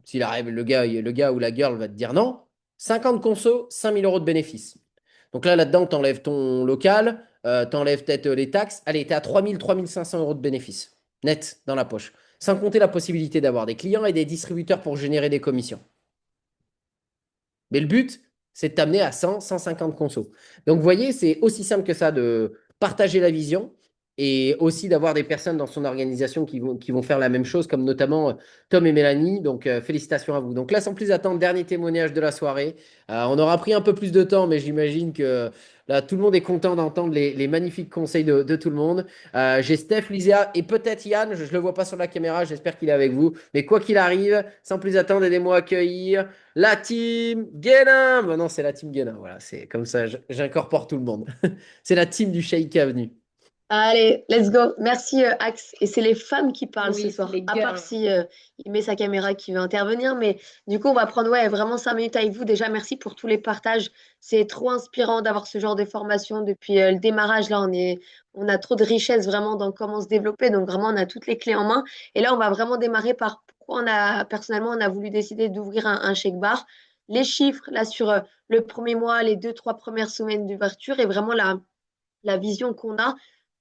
S'il arrive, le gars ou la girl va te dire non. 50 consos, 5 000 euros de bénéfices. Donc là-dedans, tu enlèves ton local, tu enlèves peut-être les taxes. Allez, tu es à 3 500 euros de bénéfices net dans la poche. Sans compter la possibilité d'avoir des clients et des distributeurs pour générer des commissions. Mais le but, c'est de t'amener à 100, 150 consos. Donc, vous voyez, c'est aussi simple que ça de partager la vision et aussi d'avoir des personnes dans son organisation qui vont faire la même chose, comme notamment Tom et Mélanie. Donc, félicitations à vous. Donc là, sans plus attendre, dernier témoignage de la soirée. On aura pris un peu plus de temps, mais j'imagine que là, tout le monde est content d'entendre les magnifiques conseils de tout le monde. J'ai Steph, Lysia et peut-être Yann. Je ne le vois pas sur la caméra, j'espère qu'il est avec vous. Mais quoi qu'il arrive, sans plus attendre, aidez-moi à accueillir la team Guénin. Bon, non, c'est la team Guénin. Voilà, c'est comme ça, j'incorpore tout le monde. C'est la team du Shake Avenue. Allez, let's go. Merci, Axe. Et c'est les femmes qui parlent ce Oui, soir. les À part girls. si il met sa caméra qui veut intervenir. Mais du coup, on va prendre ouais, vraiment 5 minutes avec vous. Déjà, merci pour tous les partages. C'est trop inspirant d'avoir ce genre de formation depuis le démarrage. Là, on a trop de richesse vraiment dans comment se développer. Donc, vraiment, on a toutes les clés en main. Et là, on va vraiment démarrer par pourquoi personnellement, on a voulu décider d'ouvrir un shake bar. Les chiffres, là, sur le premier mois, les 2, 3 premières semaines d'ouverture et vraiment la vision qu'on a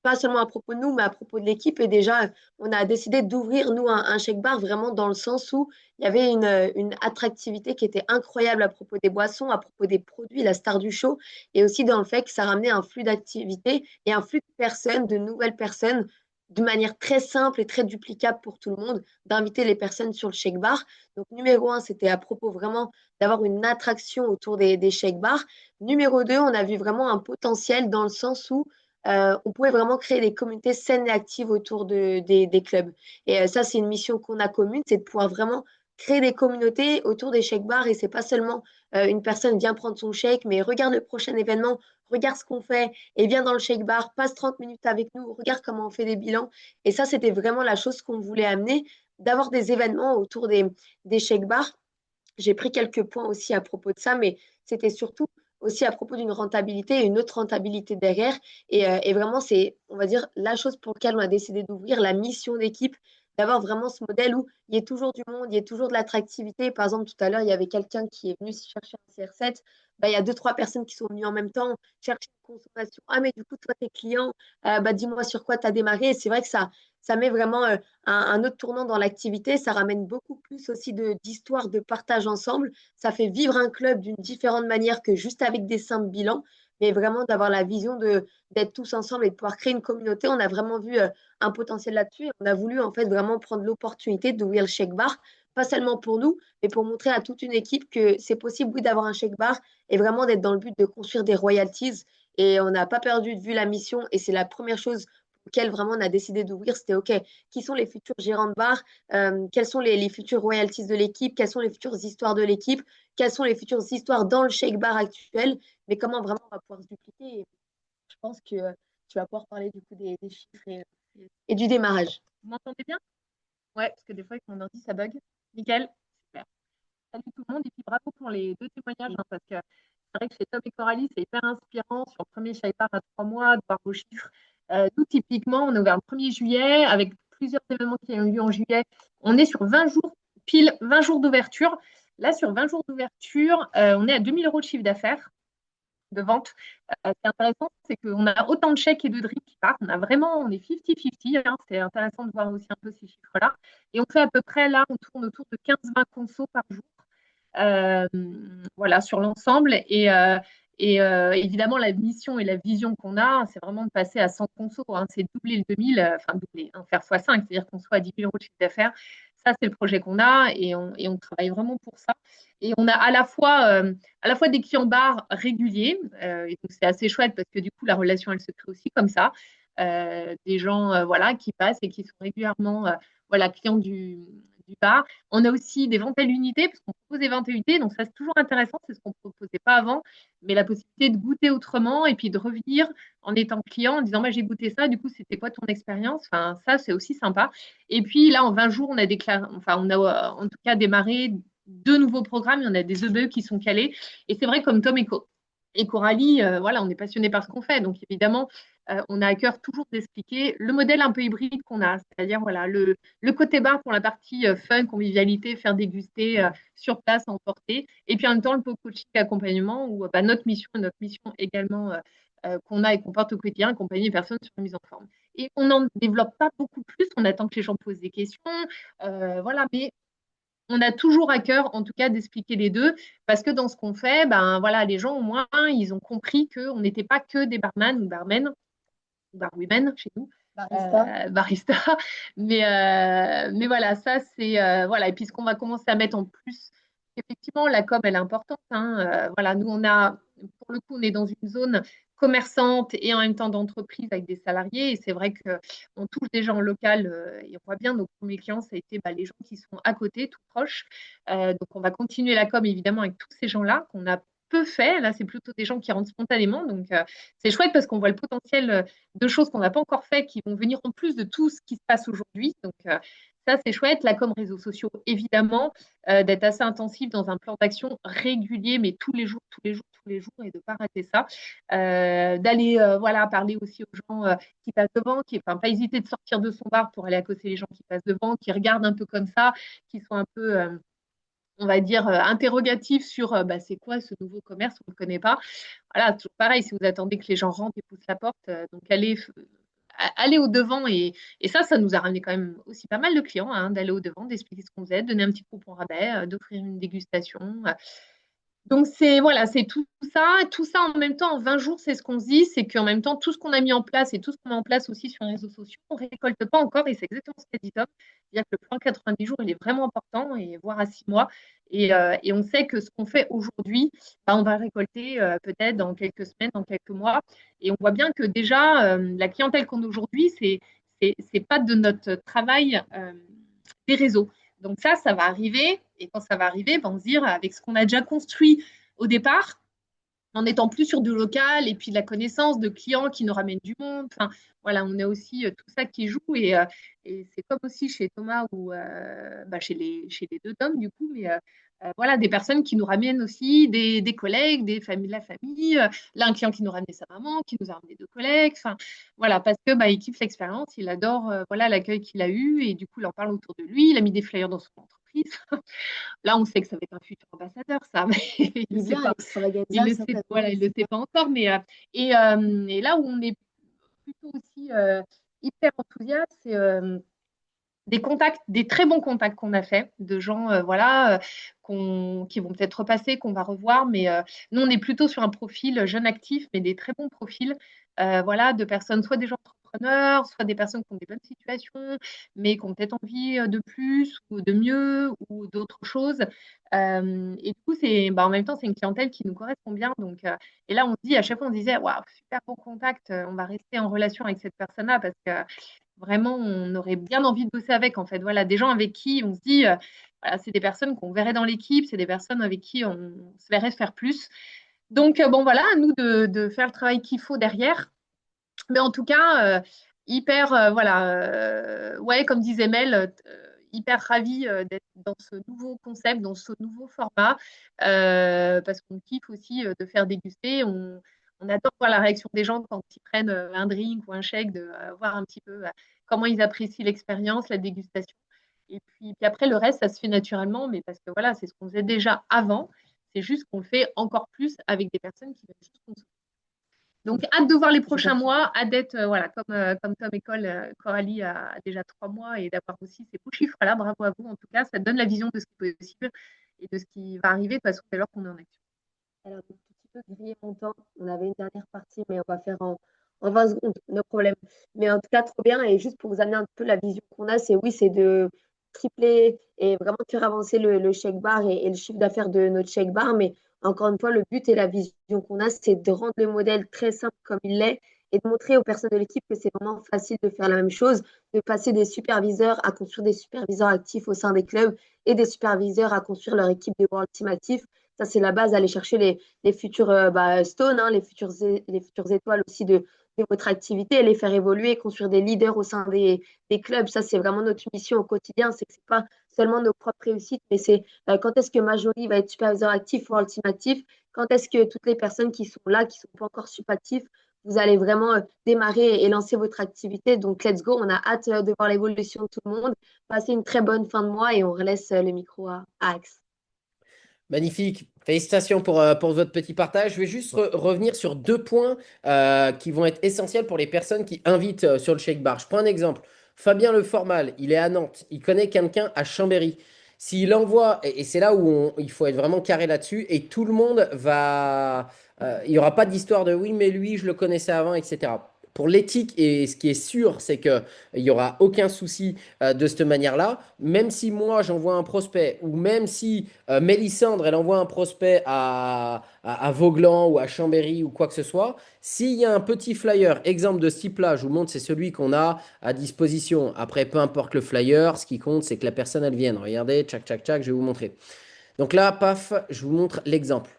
pas seulement à propos de nous, mais à propos de l'équipe. Et déjà, on a décidé d'ouvrir, nous, un shake bar vraiment dans le sens où il y avait une attractivité qui était incroyable à propos des boissons, à propos des produits, la star du show, et aussi dans le fait que ça ramenait un flux d'activité et un flux de personnes, de nouvelles personnes d'une manière très simple et très duplicable pour tout le monde, d'inviter les personnes sur le shake bar. Donc, numéro un, c'était à propos vraiment d'avoir une attraction autour des shake bars. Numéro deux, on a vu vraiment un potentiel dans le sens où on pouvait vraiment créer des communautés saines et actives autour des clubs. Et ça, c'est une mission qu'on a commune, c'est de pouvoir vraiment créer des communautés autour des shake bars. Et c'est pas seulement une personne vient prendre son shake, mais regarde le prochain événement, regarde ce qu'on fait, et viens dans le shake bar, passe 30 minutes avec nous, regarde comment on fait des bilans. Et ça, c'était vraiment la chose qu'on voulait amener, d'avoir des événements autour des shake bars. J'ai pris quelques points aussi à propos de ça, mais c'était surtout aussi à propos d'une rentabilité et une autre rentabilité derrière. Et vraiment, c'est, on va dire, la chose pour laquelle on a décidé d'ouvrir la mission d'équipe, d'avoir vraiment ce modèle où il y a toujours du monde, il y a toujours de l'attractivité. Par exemple, tout à l'heure, il y avait quelqu'un qui est venu chercher un CR7. Bah, il y a deux, trois personnes qui sont venues en même temps chercher une consommation. Ah, mais du coup, toi, tes clients, bah, dis-moi sur quoi tu as démarré. Et c'est vrai que ça met vraiment un autre tournant dans l'activité. Ça ramène beaucoup plus aussi d'histoires, de partage ensemble. Ça fait vivre un club d'une différente manière que juste avec des simples bilans, mais vraiment d'avoir la vision d'être tous ensemble et de pouvoir créer une communauté. On a vraiment vu un potentiel là-dessus. On a voulu en fait vraiment prendre l'opportunité d'ouvrir le shake bar, pas seulement pour nous, mais pour montrer à toute une équipe que c'est possible, oui, d'avoir un shake bar et vraiment d'être dans le but de construire des royalties. Et on n'a pas perdu de vue la mission et c'est la première chose auquel vraiment on a décidé d'ouvrir, c'était OK, qui sont les futurs gérants de bar, quelles sont les futures royalties de l'équipe, quelles sont les futures histoires de l'équipe, quelles sont les futures histoires dans le shake bar actuel, mais comment vraiment on va pouvoir se dupliquer. Et je pense que tu vas pouvoir parler du coup des chiffres et du démarrage. Vous m'entendez bien? Ouais, parce que des fois, avec mon ordi, ça bug. Nickel. Super. Salut tout le monde et puis bravo pour les deux témoignages parce que c'est vrai que chez Tom et Coralie, c'est hyper inspirant sur le premier Shaipar à 3 mois de voir vos chiffres. Nous, typiquement, on est ouvert le 1er juillet avec plusieurs événements qui ont eu lieu en juillet. On est sur 20 jours, pile 20 jours d'ouverture. Là, sur 20 jours d'ouverture, on est à 2 000 € de chiffre d'affaires de vente. Ce qui est intéressant, c'est qu'on a autant de chèques et de drinks qui partent. On est 50-50. Hein. C'est intéressant de voir aussi un peu ces chiffres-là. Et on fait à peu près, là, on tourne autour de 15-20 consos par jour. Voilà, sur l'ensemble. Et évidemment, la mission et la vision qu'on a, c'est vraiment de passer à 100 consos. Hein. C'est doubler le 2000, enfin doubler, hein, faire x5, c'est-à-dire qu'on soit à 10 000 € de chiffre d'affaires. Ça, c'est le projet qu'on a et on travaille vraiment pour ça. Et on a à la fois des clients bars réguliers, et donc c'est assez chouette parce que du coup, la relation, elle se crée aussi comme ça. Des gens voilà, qui passent et qui sont régulièrement voilà, clients du bar. On a aussi des ventes à l'unité, parce qu'on propose des ventes à l'unité, donc ça c'est toujours intéressant, c'est ce qu'on ne proposait pas avant, mais la possibilité de goûter autrement et puis de revenir en étant client, en disant moi j'ai goûté ça, du coup c'était quoi ton expérience? Enfin, ça c'est aussi sympa. Et puis là en 20 jours, on a en tout cas démarré 2 nouveaux programmes, il y en a des EBE qui sont calés. Et c'est vrai, comme Tom et Coralie, voilà, on est passionné par ce qu'on fait. Donc évidemment, on a à cœur toujours d'expliquer le modèle un peu hybride qu'on a, c'est-à-dire voilà, le côté bar pour la partie fun, convivialité, faire déguster sur place, emporter, et puis en même temps le coaching accompagnement où bah, notre mission également qu'on a et qu'on porte au quotidien, accompagner les personnes sur la mise en forme. Et on n'en développe pas beaucoup plus, on attend que les gens posent des questions, voilà, mais on a toujours à cœur, en tout cas, d'expliquer les deux, parce que dans ce qu'on fait, ben voilà, les gens au moins, ils ont compris qu'on n'était pas que des barman ou barmen, ou barwomen chez nous, barista. Mais voilà, ça c'est voilà. Et puis ce qu'on va commencer à mettre en plus, effectivement, la com elle est importante. Hein, voilà, nous pour le coup, on est dans une zone commerçante et en même temps d'entreprise avec des salariés. Et c'est vrai qu'on touche des gens en local et on voit bien nos premiers clients, ça a été bah, les gens qui sont à côté, tout proches. Donc on va continuer la com évidemment avec tous ces gens-là qu'on a peu fait. Là, c'est plutôt des gens qui rentrent spontanément. Donc c'est chouette parce qu'on voit le potentiel de choses qu'on n'a pas encore fait qui vont venir en plus de tout ce qui se passe aujourd'hui. Donc, ça, c'est chouette. La com réseaux sociaux, évidemment, d'être assez intensif dans un plan d'action régulier, mais tous les jours, tous les jours, tous les jours, et de ne pas rater ça. D'aller voilà, parler aussi aux gens qui passent devant, enfin, pas hésiter de sortir de son bar pour aller accoster les gens qui passent devant, qui regardent un peu comme ça, qui sont un peu on va dire, interrogatif sur bah, c'est quoi ce nouveau commerce, on ne le connaît pas. Voilà, toujours pareil, si vous attendez que les gens rentrent et poussent la porte, donc allez au devant et ça nous a ramené quand même aussi pas mal de clients, hein, d'aller au devant, d'expliquer ce qu'on faisait, de donner un petit coupon rabais, d'offrir une dégustation. Donc, c'est tout ça en même temps, en 20 jours, c'est ce qu'on se dit, c'est qu'en même temps, tout ce qu'on a mis en place et tout ce qu'on met en place aussi sur les réseaux sociaux, on ne récolte pas encore, et c'est exactement ce qu'a dit Tom. C'est-à-dire que le plan 90 jours, il est vraiment important, et voire à 6 mois. Et on sait que ce qu'on fait aujourd'hui, bah, on va récolter peut-être dans quelques semaines, dans quelques mois. Et on voit bien que déjà, la clientèle qu'on a aujourd'hui, c'est pas de notre travail des réseaux. Donc ça va arriver. Et quand ça va arriver, ben, on se dire, avec ce qu'on a déjà construit au départ, en étant plus sur du local et puis de la connaissance de clients qui nous ramènent du monde. Enfin, voilà, on a aussi tout ça qui joue. Et c'est comme aussi chez Thomas ou bah, chez les deux Toms, du coup. Mais voilà, des personnes qui nous ramènent aussi des collègues, des familles de la famille. Là, un client qui nous ramenait sa maman, qui nous a ramené deux collègues. Enfin, voilà, parce que bah, il kiffe l'expérience, il adore voilà, l'accueil qu'il a eu et du coup, il en parle autour de lui. Il a mis des flyers dans son entreprise. Là, on sait que ça va être un futur ambassadeur, ça, mais il ne Il est sait bien, pas. Il l'extravaganza, le ça sait, fait voilà, il le sait pas encore, mais et là où on est plutôt aussi hyper enthousiaste, c'est des contacts, des très bons contacts qu'on a fait, de gens voilà, qui vont peut-être repasser, qu'on va revoir, mais nous, on est plutôt sur un profil jeune actif, mais des très bons profils, voilà, de personnes, soit des gens entrepreneurs, soit des personnes qui ont des bonnes situations, mais qui ont peut-être envie de plus, ou de mieux, ou d'autres choses. Et du coup, bah, en même temps, c'est une clientèle qui nous correspond bien. Donc, et là, on se dit, à chaque fois, on se disait, waouh, super bon contact, on va rester en relation avec cette personne-là parce que vraiment, on aurait bien envie de bosser avec, en fait. Voilà, des gens avec qui on se dit, voilà, c'est des personnes qu'on verrait dans l'équipe, c'est des personnes avec qui on se verrait faire plus. Donc, bon, voilà, à nous de faire le travail qu'il faut derrière. Mais en tout cas, hyper, voilà, ouais, comme disait Mel, hyper ravie d'être dans ce nouveau concept, dans ce nouveau format, parce qu'on kiffe aussi de faire déguster. On adore voir la réaction des gens quand ils prennent un drink ou un shake, de voir un petit peu comment ils apprécient l'expérience, la dégustation. Et puis après, le reste, ça se fait naturellement, mais parce que voilà, c'est ce qu'on faisait déjà avant. C'est juste qu'on le fait encore plus avec des personnes qui veulent juste consommer. Donc, hâte de voir les prochains mois, hâte d'être, voilà, comme Tom et Coralie a déjà 3 mois et d'avoir aussi ces beaux chiffres-là. Bravo à vous. En tout cas, ça donne la vision de ce qui est possible et de ce qui va arriver de toute façon dès lors qu'on est en action. Alors, un petit peu grillé mon temps. On avait une dernière partie, mais on va faire en 20 secondes, no problème. Mais en tout cas, trop bien. Et juste pour vous amener un peu la vision qu'on a, c'est oui, c'est de tripler et vraiment faire avancer le shake bar et le chiffre d'affaires de notre shake bar. Mais encore une fois, le but et la vision qu'on a, c'est de rendre le modèle très simple comme il l'est et de montrer aux personnes de l'équipe que c'est vraiment facile de faire la même chose, de passer des superviseurs à construire des superviseurs actifs au sein des clubs et des superviseurs à construire leur équipe de World Team actif. Ça, c'est la base, aller chercher les futurs stones, hein, les futures étoiles aussi de votre activité et les faire évoluer, construire des leaders au sein des clubs. Ça, c'est vraiment notre mission au quotidien. C'est que ce n'est pas seulement nos propres réussites, mais c'est quand est-ce que Majori va être superviseur actif ou ultime actif, quand est-ce que toutes les personnes qui sont là, qui ne sont pas encore actifs, vous allez vraiment démarrer et lancer votre activité. Donc, let's go. On a hâte de voir l'évolution de tout le monde. Passez une très bonne fin de mois et on relaisse le micro à Axe. Magnifique. Félicitations pour votre petit partage. Je vais juste revenir sur deux points qui vont être essentiels pour les personnes qui invitent sur le shake bar. Je prends un exemple. Fabien Le Formal, il est à Nantes. Il connaît quelqu'un à Chambéry. S'il envoie, et c'est là où il faut être vraiment carré là-dessus, et tout le monde va. Il n'y aura pas d'histoire de oui, mais lui, je le connaissais avant, etc. Pour l'éthique, et ce qui est sûr, c'est qu'il n'y aura aucun souci de cette manière-là. Même si moi, j'envoie un prospect, ou même si Mélissandre, elle envoie un prospect à Vauglan ou à Chambéry ou quoi que ce soit. S'il y a un petit flyer, exemple de ce type-là, je vous montre, c'est celui qu'on a à disposition. Après, peu importe le flyer, ce qui compte, c'est que la personne, elle vienne. Regardez, tchac, tchac, tchac, je vais vous montrer. Donc là, paf, je vous montre l'exemple.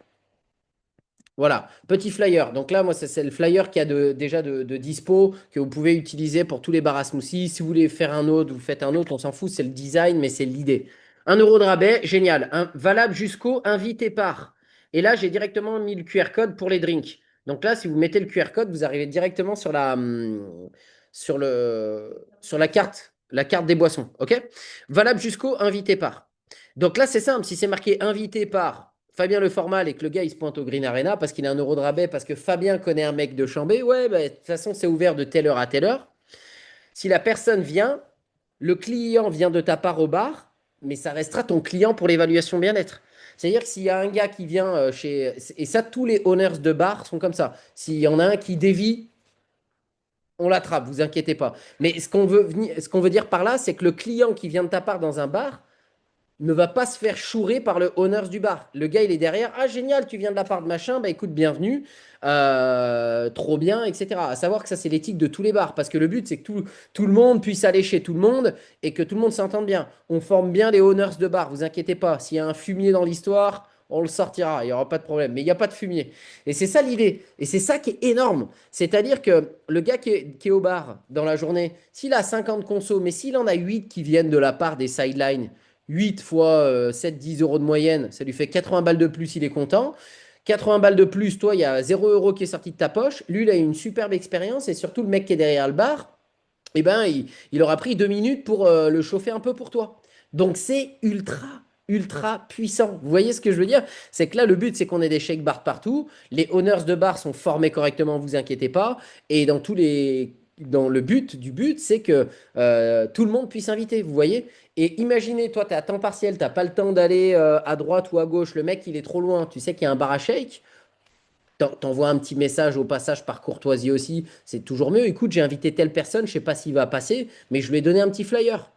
Voilà, petit flyer. Donc là, moi, c'est le flyer qu'il y a déjà de dispo, que vous pouvez utiliser pour tous les bars à smoothie. Si vous voulez faire un autre, vous faites un autre, on s'en fout, c'est le design, mais c'est l'idée. 1 € de rabais, génial. Valable jusqu'au invité par. Et là, j'ai directement mis le QR code pour les drinks. Donc là, si vous mettez le QR code, vous arrivez directement sur la carte des boissons. OK? Valable jusqu'au invité par. Donc là, c'est simple. Si c'est marqué invité par Fabien Le Formal et que le gars il se pointe au Green Arena parce qu'il a 1 € de rabais, parce que Fabien connaît un mec de Chambé, ouais, bah, de toute façon, c'est ouvert de telle heure à telle heure. Si la personne vient, le client vient de ta part au bar, mais ça restera ton client pour l'évaluation bien-être. C'est-à-dire que s'il y a un gars qui vient chez... Et ça, tous les owners de bar sont comme ça. S'il y en a un qui dévie, on l'attrape, vous inquiétez pas. Mais ce qu'on veut dire par là, c'est que le client qui vient de ta part dans un bar ne va pas se faire chourer par le owners du bar. Le gars, il est derrière. Ah, génial, tu viens de la part de machin. Bah écoute, bienvenue. Trop bien, etc. À savoir que ça, c'est l'éthique de tous les bars. Parce que le but, c'est que tout le monde puisse aller chez tout le monde et que tout le monde s'entende bien. On forme bien les owners de bar, vous inquiétez pas. S'il y a un fumier dans l'histoire, on le sortira. Il n'y aura pas de problème. Mais il n'y a pas de fumier. Et c'est ça l'idée. Et c'est ça qui est énorme. C'est-à-dire que le gars qui est au bar dans la journée, s'il a 50 consos, mais s'il en a 8 qui viennent de la part des sidelines, 8 fois 7-10 euros de moyenne, ça lui fait 80 balles de plus, il est content. 80 balles de plus, toi, il y a 0 euros qui est sorti de ta poche. Lui, il a eu une superbe expérience et surtout, le mec qui est derrière le bar, eh ben, il aura pris 2 minutes pour le chauffer un peu pour toi. Donc, c'est ultra, ultra puissant. Vous voyez ce que je veux dire? C'est que là, le but, c'est qu'on ait des shake bars partout. Les owners de bar sont formés correctement, vous inquiétez pas. Et dans le but, c'est que tout le monde puisse inviter, vous voyez? Et imaginez, toi, tu es à temps partiel, tu n'as pas le temps d'aller à droite ou à gauche, le mec, il est trop loin, tu sais qu'il y a un bar à shake, t'envoies un petit message au passage par courtoisie aussi, c'est toujours mieux. Écoute, j'ai invité telle personne, je sais pas s'il va passer, mais je lui ai donné un petit flyer.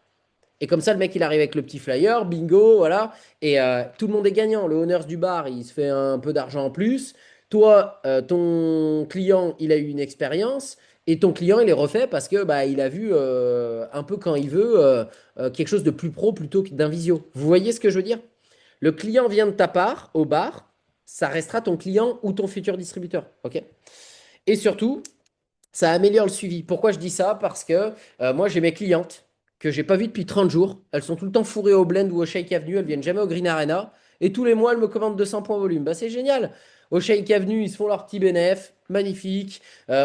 Et comme ça, le mec, il arrive avec le petit flyer, bingo, voilà. Et tout le monde est gagnant. Le owners du bar, il se fait un peu d'argent en plus. Toi, ton client, il a eu une expérience. Et ton client, il est refait parce que bah, il a vu un peu quand il veut quelque chose de plus pro plutôt que d'un visio. Vous voyez ce que je veux dire? Le client vient de ta part au bar, ça restera ton client ou ton futur distributeur. Ok? Et surtout, ça améliore le suivi. Pourquoi je dis ça? Parce que moi, j'ai mes clientes que j'ai pas vues depuis 30 jours. Elles sont tout le temps fourrées au Blend ou au Shake Avenue. Elles viennent jamais au Green Arena. Et tous les mois, elles me commandent 200 points volume. Bah, c'est génial. Au Shake Avenue, ils se font leur petit bénéf. Magnifique.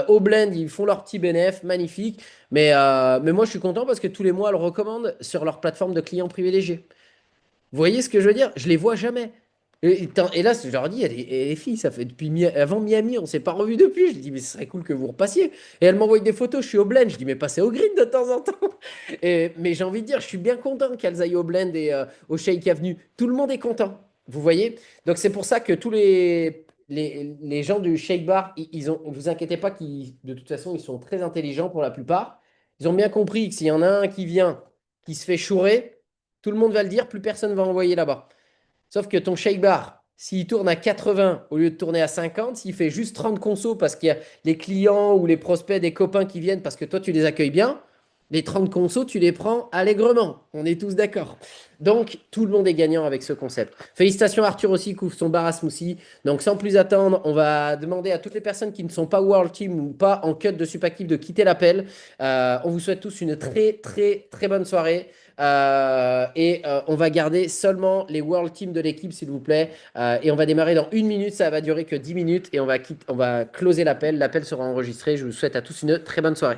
Au Blend, ils font leur petit bénéf. Magnifique. Mais moi, je suis content parce que tous les mois, elles recommandent sur leur plateforme de clients privilégiés. Vous voyez ce que je veux dire? Je les vois jamais. Et là, je leur dis, les filles, ça fait depuis avant Miami, on s'est pas revus depuis. Je dis, mais ce serait cool que vous repassiez. Et elles m'envoient des photos, je suis au Blend. Je dis, mais passez au Green de temps en temps. Mais j'ai envie de dire, je suis bien content qu'elles aillent au Blend et au Shake Avenue. Tout le monde est content. Vous voyez? Donc c'est pour ça que tous les gens du Shake Bar, ils ont, vous inquiétez pas, de toute façon, ils sont très intelligents pour la plupart. Ils ont bien compris que s'il y en a un qui vient, qui se fait chourer, tout le monde va le dire, plus personne va envoyer là-bas. Sauf que ton shake bar, s'il tourne à 80 au lieu de tourner à 50, s'il fait juste 30 consos parce qu'il y a les clients ou les prospects, des copains qui viennent parce que toi tu les accueilles bien, les 30 consos, tu les prends allègrement. On est tous d'accord. Donc, tout le monde est gagnant avec ce concept. Félicitations, Arthur aussi, qui ouvre son bar à smoothie. Donc, sans plus attendre, on va demander à toutes les personnes qui ne sont pas World Team ou pas en cut de Supactive de quitter l'appel. On vous souhaite tous une très, très, très bonne soirée. On va garder seulement les World Team de l'équipe, s'il vous plaît. Et on va démarrer dans 1 minute. Ça va durer que 10 minutes. Et on va closer l'appel. L'appel sera enregistré. Je vous souhaite à tous une très bonne soirée.